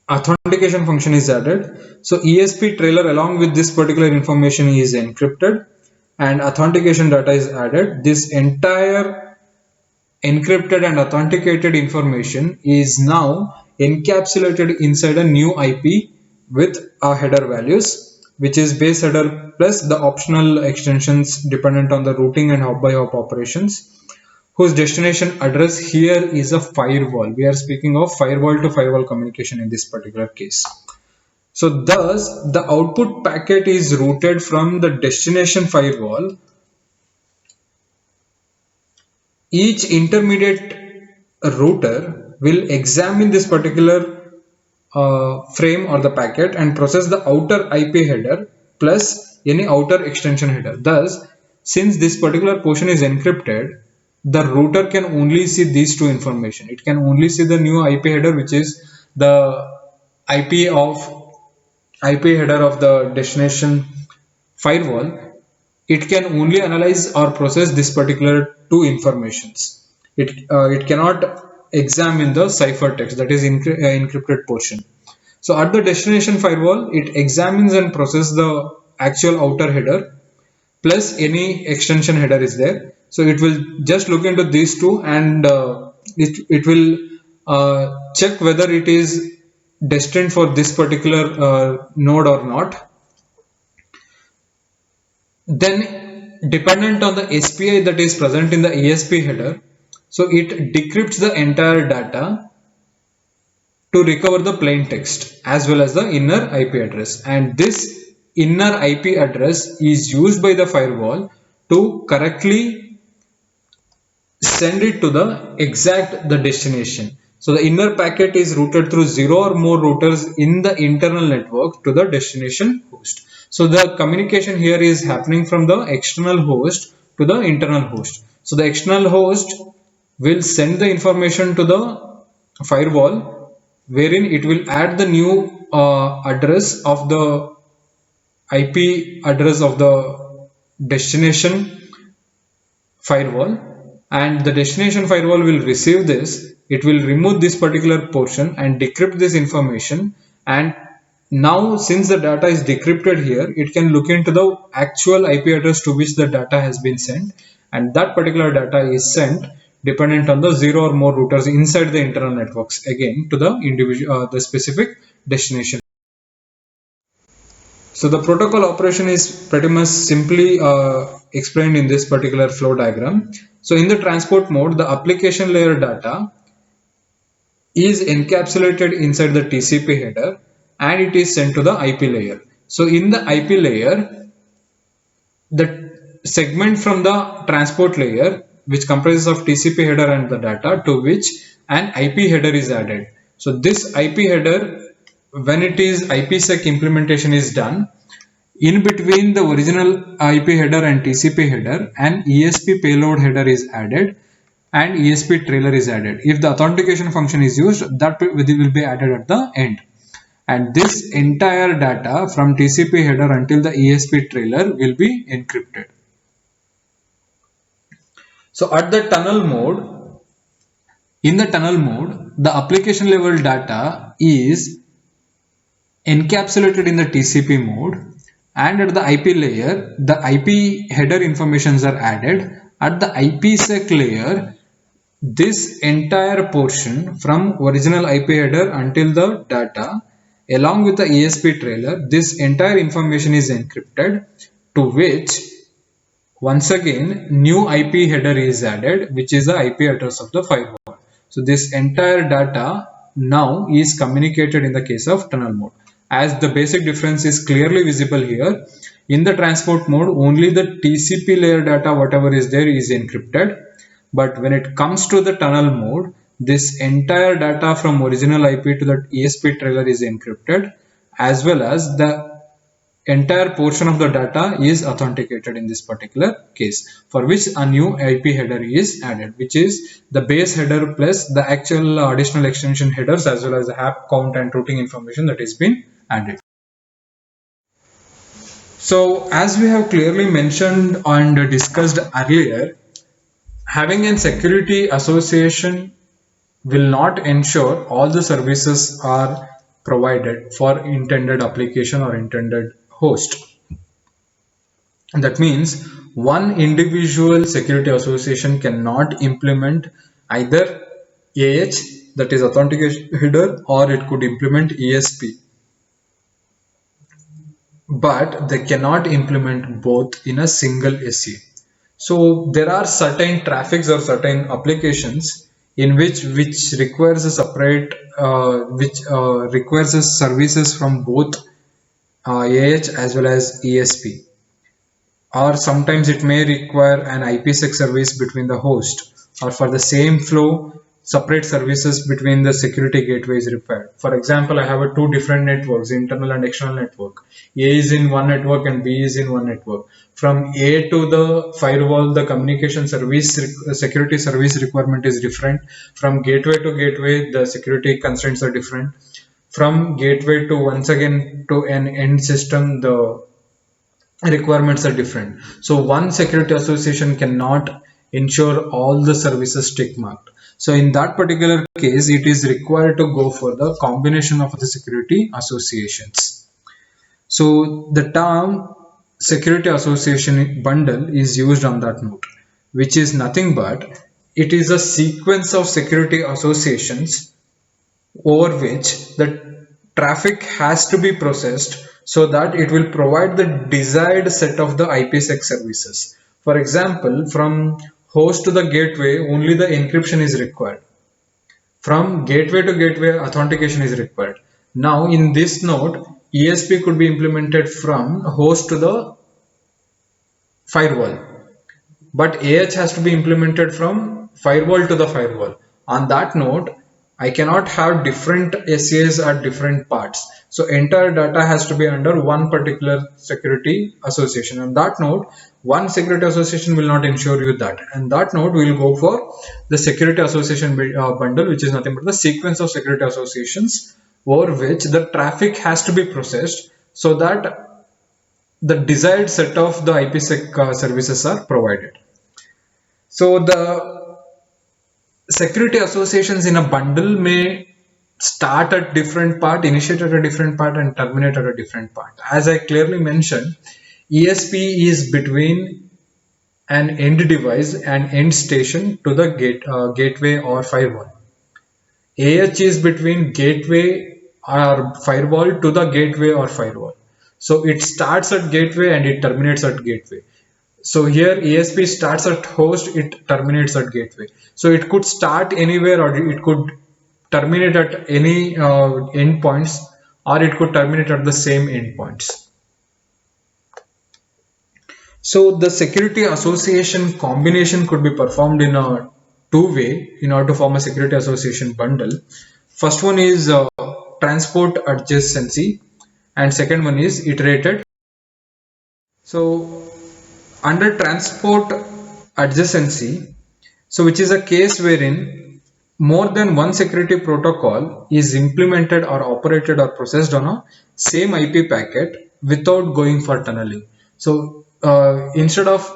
authentication function is added. So ESP trailer along with this particular information is encrypted and authentication data is added. This entire encrypted and authenticated information is now encapsulated inside a new IP with our header values, which is base header plus the optional extensions dependent on the routing and hop by hop operations, whose destination address here is a firewall. We are speaking of firewall to firewall communication in this particular case. So thus the output packet is routed from the destination firewall. Each intermediate router will examine this particular frame or the packet and process the outer IP header plus any outer extension header. Thus, since this particular portion is encrypted, the router can only see these two information. It can only see the new IP header, which is the IP header of the destination firewall. It can only analyze or process this particular two informations. It cannot examine the ciphertext, that is encrypted portion. So at the destination firewall, it examines and processes the actual outer header plus any extension header is there. So it will just look into these two, and it will check whether it is destined for this particular node or not. Then dependent on the SPI that is present in the ESP header, so it decrypts the entire data to recover the plain text as well as the inner IP address, and this inner IP address is used by the firewall to correctly send it to the destination. So the inner packet is routed through 0 or more routers in the internal network to the destination host. So the communication here is happening from the external host to the internal host. So the external host will send the information to the firewall, wherein it will add the new address of the IP address of the destination firewall, and the destination firewall will receive this. It will remove this particular portion and decrypt this information, and now since the data is decrypted here, it can look into the actual IP address to which the data has been sent, and that particular data is sent dependent on the 0 or more routers inside the internal networks again to the individual the specific destination. So the protocol operation is pretty much simply explained in this particular flow diagram. So in the transport mode, the application layer data is encapsulated inside the TCP header and it is sent to the IP layer. So in the IP layer, the segment from the transport layer, which comprises of TCP header and the data, to which an IP header is added. So this IP header, when it is IPsec implementation is done, in between the original IP header and TCP header, an ESP payload header is added and ESP trailer is added. If the authentication function is used, that will be added at the end. And this entire data from TCP header until the ESP trailer will be encrypted. So at the tunnel mode, in the tunnel mode, the application level data is encapsulated in the TCP mode, and at the IP layer, the IP header informations are added. At the IPsec layer, this entire portion from original IP header until the data along with the ESP trailer, this entire information is encrypted, to which once again new IP header is added, which is the IP address of the firewall. So this entire data now is communicated in the case of tunnel mode. As the basic difference is clearly visible here, in the transport mode only the TCP layer data whatever is there is encrypted, but when it comes to the tunnel mode, this entire data from original IP to the ESP trailer is encrypted, as well as the entire portion of the data is authenticated in this particular case, for which a new IP header is added, which is the base header plus the actual additional extension headers as well as the app count and routing information that is been added. So as we have clearly mentioned and discussed earlier, having a security association will not ensure all the services are provided for intended application or intended host. And that means one individual security association cannot implement either AH, that is authentication header, or it could implement ESP, but they cannot implement both in a single SE. So there are certain traffics or certain applications in which requires a separate requires services from both AH as well as ESP, or sometimes it may require an IPsec service between the host, or for the same flow separate services between the security gateways required. For example, I have two different networks, internal and external network. A is in one network and B is in one network. From A to the firewall, the communication service security service requirement is different. From gateway to gateway, the security constraints are different. From gateway to once again to an end system, the requirements are different. So one security association cannot ensure all the services tick marked. So in that particular case, it is required to go for the combination of the security associations. So the term security association bundle is used on that note, which is nothing but it is a sequence of security associations over which the traffic has to be processed so that it will provide the desired set of the IPsec services. For example, from host to the gateway, only the encryption is required. From gateway to gateway, authentication is required. Now in this node, ESP could be implemented from host to the firewall, but AH has to be implemented from firewall to the firewall. On that node, I cannot have different SAs at different parts. So entire data has to be under one particular security association. On that node, one security association will not ensure you that. And that node will go for the security association bundle, which is nothing but the sequence of security associations over which the traffic has to be processed so that the desired set of the IPsec services are provided. So the security associations in a bundle may start at different part, initiate at a different part, and terminate at a different part. As I clearly mentioned, ESP is between an end device and end station to the gateway or firewall. AH is between gateway or firewall to the gateway or firewall. So it starts at gateway and it terminates at gateway. So here ESP starts at host, it terminates at gateway. So it could start anywhere or it could terminate at any endpoints, or it could terminate at the same endpoints. So the security association combination could be performed in a two-way in order to form a security association bundle. First one is transport adjacency, and second one is iterated. So under transport adjacency, so which is a case wherein more than one security protocol is implemented or operated or processed on a same IP packet without going for tunneling. So instead of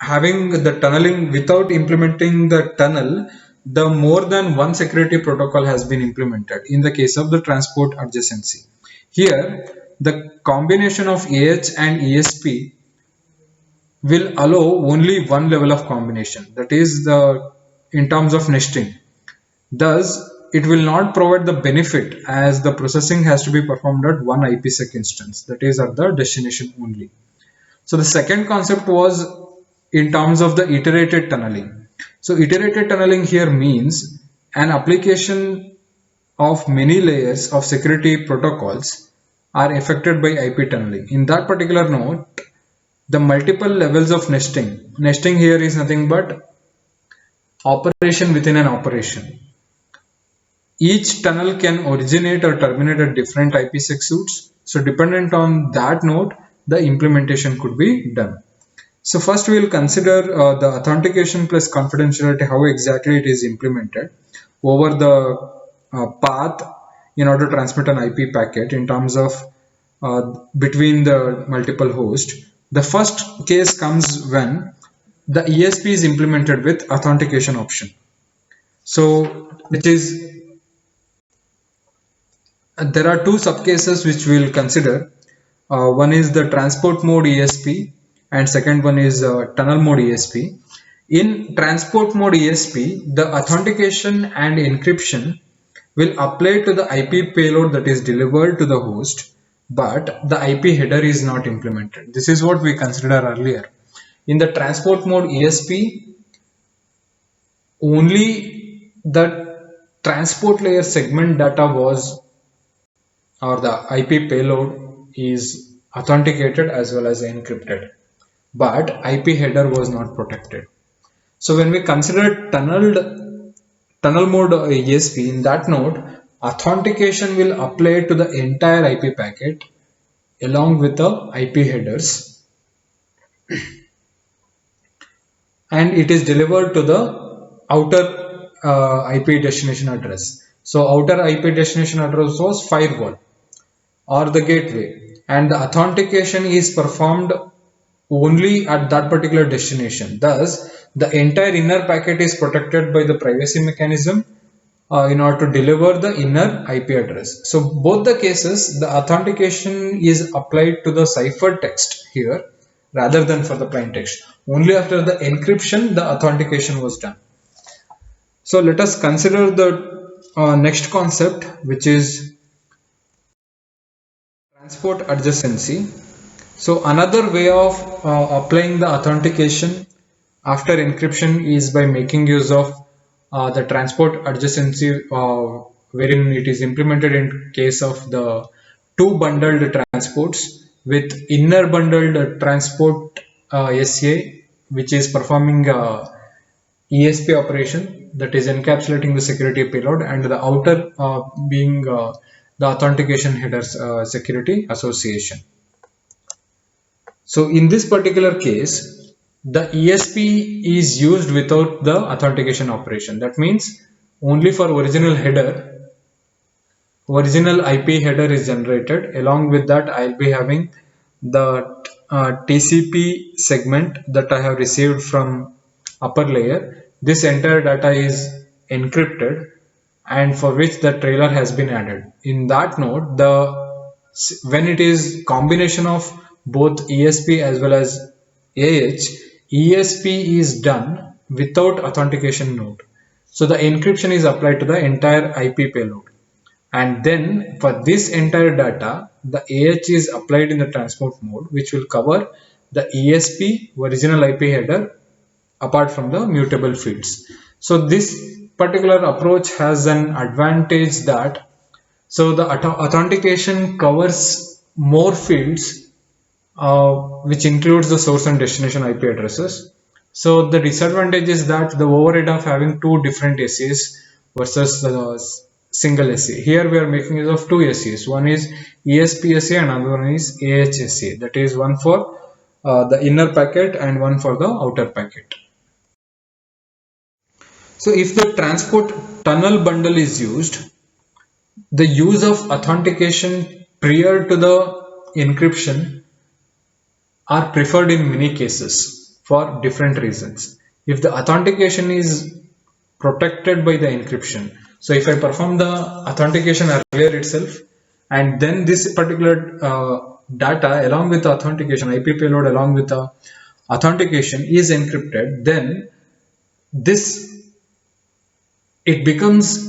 having the tunneling without implementing the tunnel, the more than one security protocol has been implemented in the case of the transport adjacency. Here, the combination of AH and ESP will allow only one level of combination, that is in terms of nesting. Thus, it will not provide the benefit as the processing has to be performed at one IPsec instance, that is at the destination only. So the second concept was in terms of the iterated tunneling. So iterated tunneling here means an application of many layers of security protocols are affected by IP tunneling. In that particular node, the multiple levels of nesting. Nesting here is nothing but operation within an operation. Each tunnel can originate or terminate at different IPsec suites. So dependent on that node, the implementation could be done. So first we will consider the authentication plus confidentiality, how exactly it is implemented over the path in order to transmit an IP packet in terms of between the multiple hosts. The first case comes when the ESP is implemented with authentication option. So it is there are two subcases which we will consider. One is the transport mode ESP and second one is tunnel mode ESP. In transport mode ESP, the authentication and encryption will apply to the IP payload that is delivered to the host, but the IP header is not implemented. This is what we considered earlier. In the transport mode ESP, only the transport layer segment data was, or the IP payload is authenticated as well as encrypted, but IP header was not protected. So when we consider tunnel mode ESP, in that node, authentication will apply to the entire IP packet along with the IP headers, and it is delivered to the outer IP destination address. So outer IP destination address was firewall or the gateway, and the authentication is performed only at that particular destination. Thus, the entire inner packet is protected by the privacy mechanism in order to deliver the inner IP address. So both the cases, the authentication is applied to the ciphertext here rather than for the plain text. Only after the encryption, the authentication was done. So let us consider the next concept, which is transport adjacency. So another way of applying the authentication after encryption is by making use of the transport adjacency, wherein it is implemented in case of the two bundled transports with inner bundled transport SA, which is performing ESP operation, that is encapsulating the security payload, and the outer being the authentication headers security association. So in this particular case, the ESP is used without the authentication operation. That means only for original header, original IP header is generated. Along with that, I'll be having the TCP segment that I have received from upper layer. This entire data is encrypted, and for which the trailer has been added. In that node, when it is combination of both ESP as well as AH, ESP is done without authentication node. So the encryption is applied to the entire IP payload. And then for this entire data, the AH is applied in the transport mode, which will cover the ESP original IP header apart from the mutable fields. So this particular approach has an advantage that the authentication covers more fields, which includes the source and destination IP addresses. So the disadvantage is that the overhead of having two different SAs versus the single SA. Here we are making use of two SAs. One is ESP SA and another one is AH SA. That is one for the inner packet and one for the outer packet. So if the transport tunnel bundle is used, the use of authentication prior to the encryption are preferred in many cases for different reasons. If the authentication is protected by the encryption, so if I perform the authentication earlier itself, and then this particular data along with the authentication, IP payload along with the authentication is encrypted, then it becomes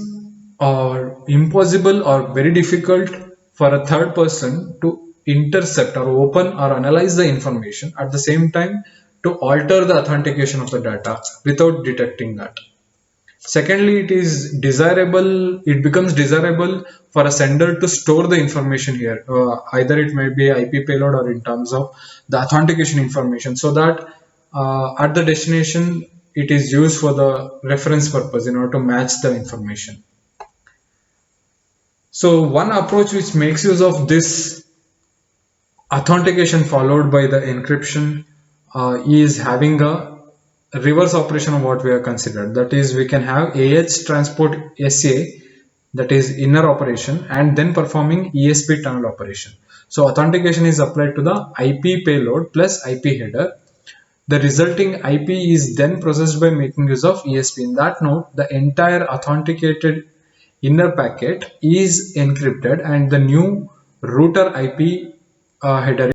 impossible or very difficult for a third person to intercept or open or analyze the information at the same time to alter the authentication of the data without detecting that. Secondly, it becomes desirable for a sender to store the information here. Either it may be IP payload or in terms of the authentication information, so that at the destination it is used for the reference purpose in order to match the information. So one approach which makes use of this authentication followed by the encryption is having a reverse operation of what we have considered. That is, we can have AH transport SA, that is inner operation, and then performing ESP tunnel operation. So authentication is applied to the IP payload plus IP header. The resulting IP is then processed by making use of ESP. In that node, the entire authenticated inner packet is encrypted and the new router IP header.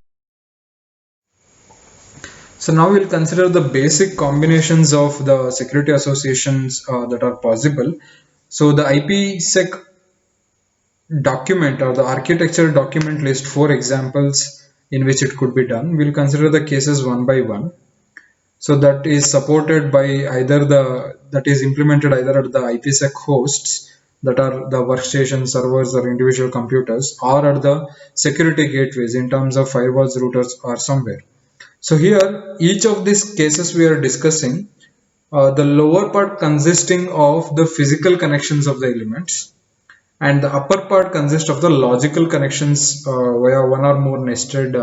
So now we'll consider the basic combinations of the security associations that are possible. So the IPsec document or the architecture document lists 4 examples in which it could be done. We'll consider the cases one by one. So that is supported by that is implemented either at the IPsec hosts, that are the workstation servers or individual computers, or at the security gateways in terms of firewalls, routers, or somewhere. So here, each of these cases we are discussing, the lower part consisting of the physical connections of the elements, and the upper part consists of the logical connections via one or more nested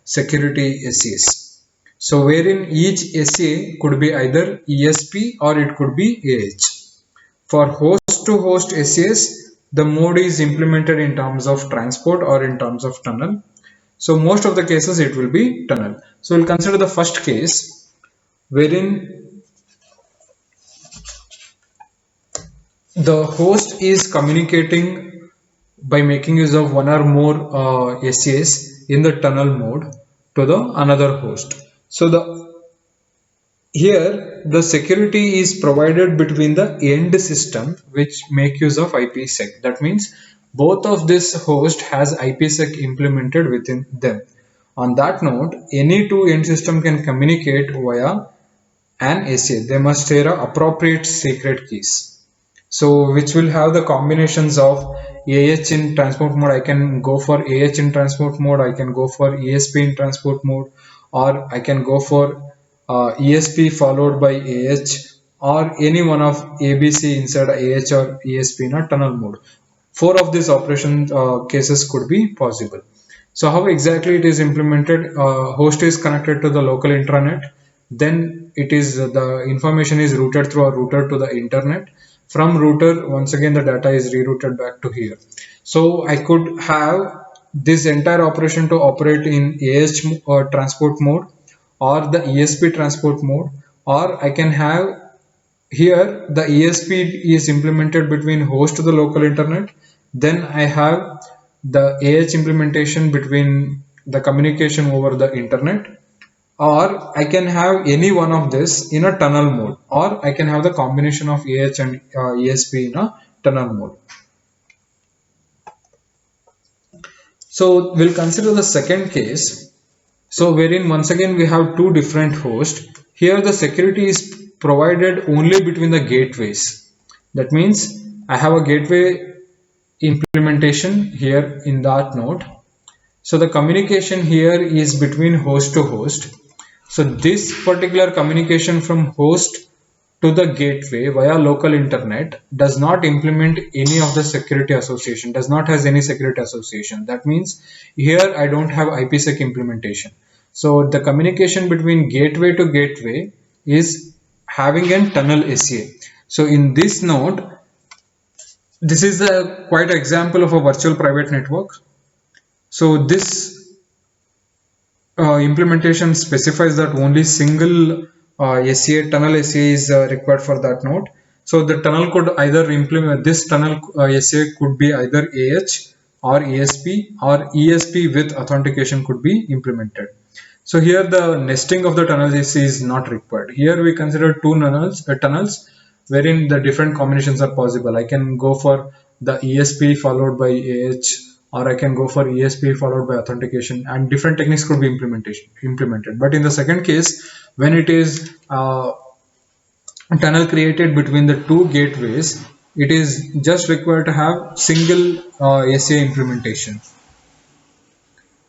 security SAs. So wherein each SA could be either ESP or it could be AH. For host to host SAs, the mode is implemented in terms of transport or in terms of tunnel. So most of the cases it will be tunnel. So we'll consider the first case wherein the host is communicating by making use of one or more SAs in the tunnel mode to the another host. So here the security is provided between the end system which make use of IPsec. That means both of this host has IPsec implemented within them. On that note, any two end system can communicate via an SA. They must share appropriate secret keys. So which will have the combinations of AH in transport mode. I can go for AH in transport mode, I can go for ESP in transport mode, or I can go for ESP followed by AH, or any one of ABC inside AH or ESP in a tunnel mode. Four of these operation cases could be possible. So how exactly it is implemented? Host is connected to the local intranet, then it is the information is routed through a router to the internet. From router, once again the data is rerouted back to here. So I could have this entire operation to operate in AH transport mode, or the ESP transport mode, or I can have here the ESP is implemented between host to the local internet. Then I have the AH implementation between the communication over the internet, or I can have any one of this in a tunnel mode, or I can have the combination of AH and ESP in a tunnel mode. So we'll consider the second case. So wherein once again we have two different hosts. Here the security is provided only between the gateways. That means I have a gateway implementation here in that node. So the communication here is between host to host. So this particular communication from host to the gateway via local internet does not implement any of the security association, does not has any security association. That means here I don't have IPsec implementation. So the communication between gateway to gateway is having a tunnel SCA. So in this node, this is a quite example of a virtual private network. So this implementation specifies that only single SCA tunnel SCA is required for that node. So the tunnel could either implement this tunnel SCA could be either AH or ESP, or ESP with authentication could be implemented. So here the nesting of the tunnel SCA is not required. Here we consider two tunnels wherein the different combinations are possible. I can go for the ESP followed by AH, or I can go for ESP followed by authentication, and different techniques could be implemented. But in the second case, when it is a tunnel created between the two gateways, it is just required to have single SCA implementation.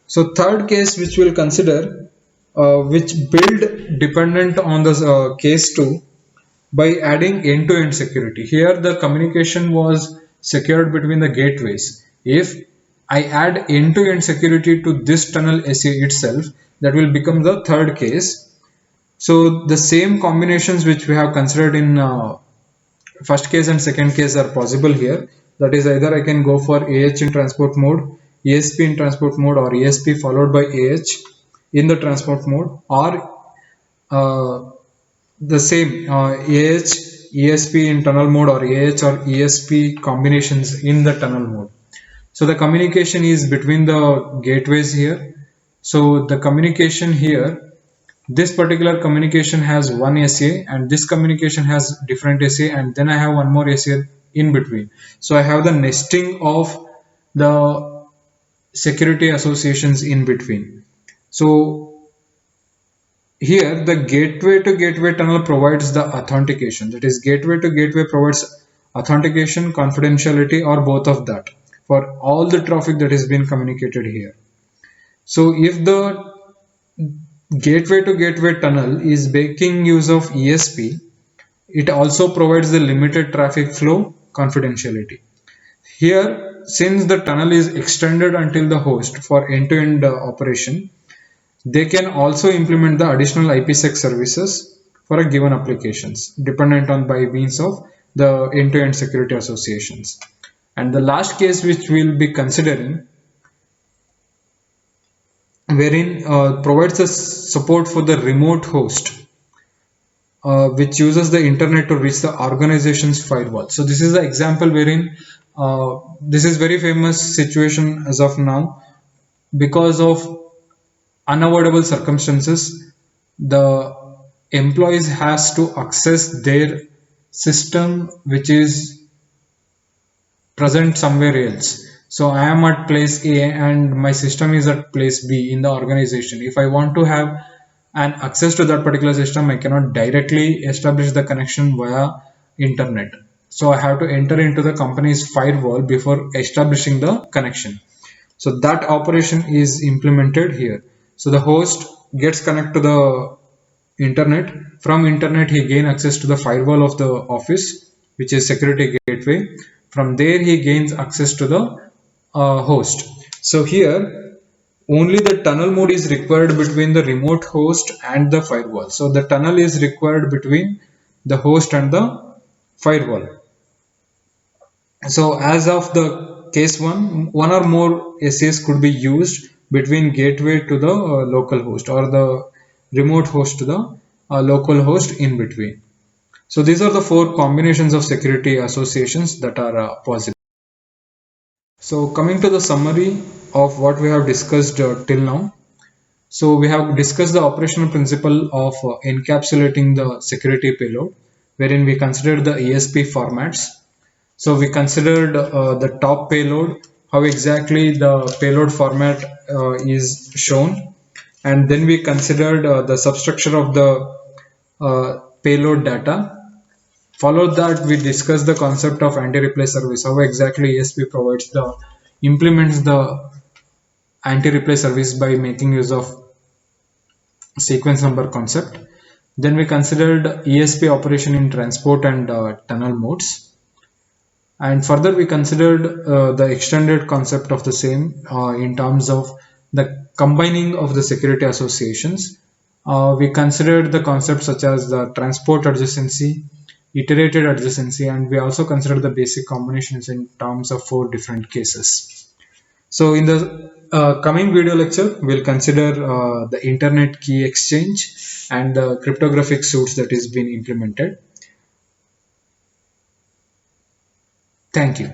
So third case which we'll consider, which build dependent on the case 2 by adding end-to-end security. Here the communication was secured between the gateways. If I add end-to-end security to this tunnel SCA itself, that will become the third case. So the same combinations which we have considered in first case and second case are possible here. That is, either I can go for AH in transport mode, ESP in transport mode, or ESP followed by AH in the transport mode, or the same AH ESP in tunnel mode, or AH or ESP combinations in the tunnel mode. So the communication is between the gateways here. So the communication here, this particular communication has one SCA, and this communication has different SCA, and then I have one more SCA in between. So I have the nesting of the security associations in between. So here the gateway to gateway tunnel provides the authentication. That is, gateway to gateway provides authentication, confidentiality, or both of that for all the traffic that is being communicated here. So if the gateway to gateway tunnel is making use of ESP, it also provides the limited traffic flow confidentiality. Here, since the tunnel is extended until the host for end-to-end operation, they can also implement the additional IPsec services for a given applications dependent on by means of the end-to-end security associations. And the last case which we'll be considering, wherein provides the support for the remote host which uses the internet to reach the organization's firewall. So this is the example wherein this is very famous situation as of now. Because of unavoidable circumstances, the employees has to access their system which is present somewhere else. So I am at place A and my system is at place B in the organization. If I want to have an access to that particular system, I cannot directly establish the connection via internet. So I have to enter into the company's firewall before establishing the connection. So that operation is implemented here. So the host gets connected to the internet. From internet he gain access to the firewall of the office, which is security gateway. From there he gains access to the host. So here only the tunnel mode is required between the remote host and the firewall. So the tunnel is required between the host and the firewall. So as of the case one or more SAs could be used between gateway to the local host, or the remote host to the local host in between. So these are the four combinations of security associations that are possible. So coming to the summary of what we have discussed till now. So we have discussed the operational principle of encapsulating the security payload, wherein we considered the ESP formats. So we considered the top payload, how exactly the payload format is shown, and then we considered the substructure of the payload data. Followed that, we discussed the concept of anti-replay service, how exactly ESP provides the implements the anti-replay service by making use of sequence number concept. Then we considered ESP operation in transport and tunnel modes. And further, we considered the extended concept of the same in terms of the combining of the security associations. We considered the concepts such as the transport adjacency, iterated adjacency, and we also considered the basic combinations in terms of 4 different cases. So in the coming video lecture, we'll consider the internet key exchange and the cryptographic suites that is being implemented. Thank you.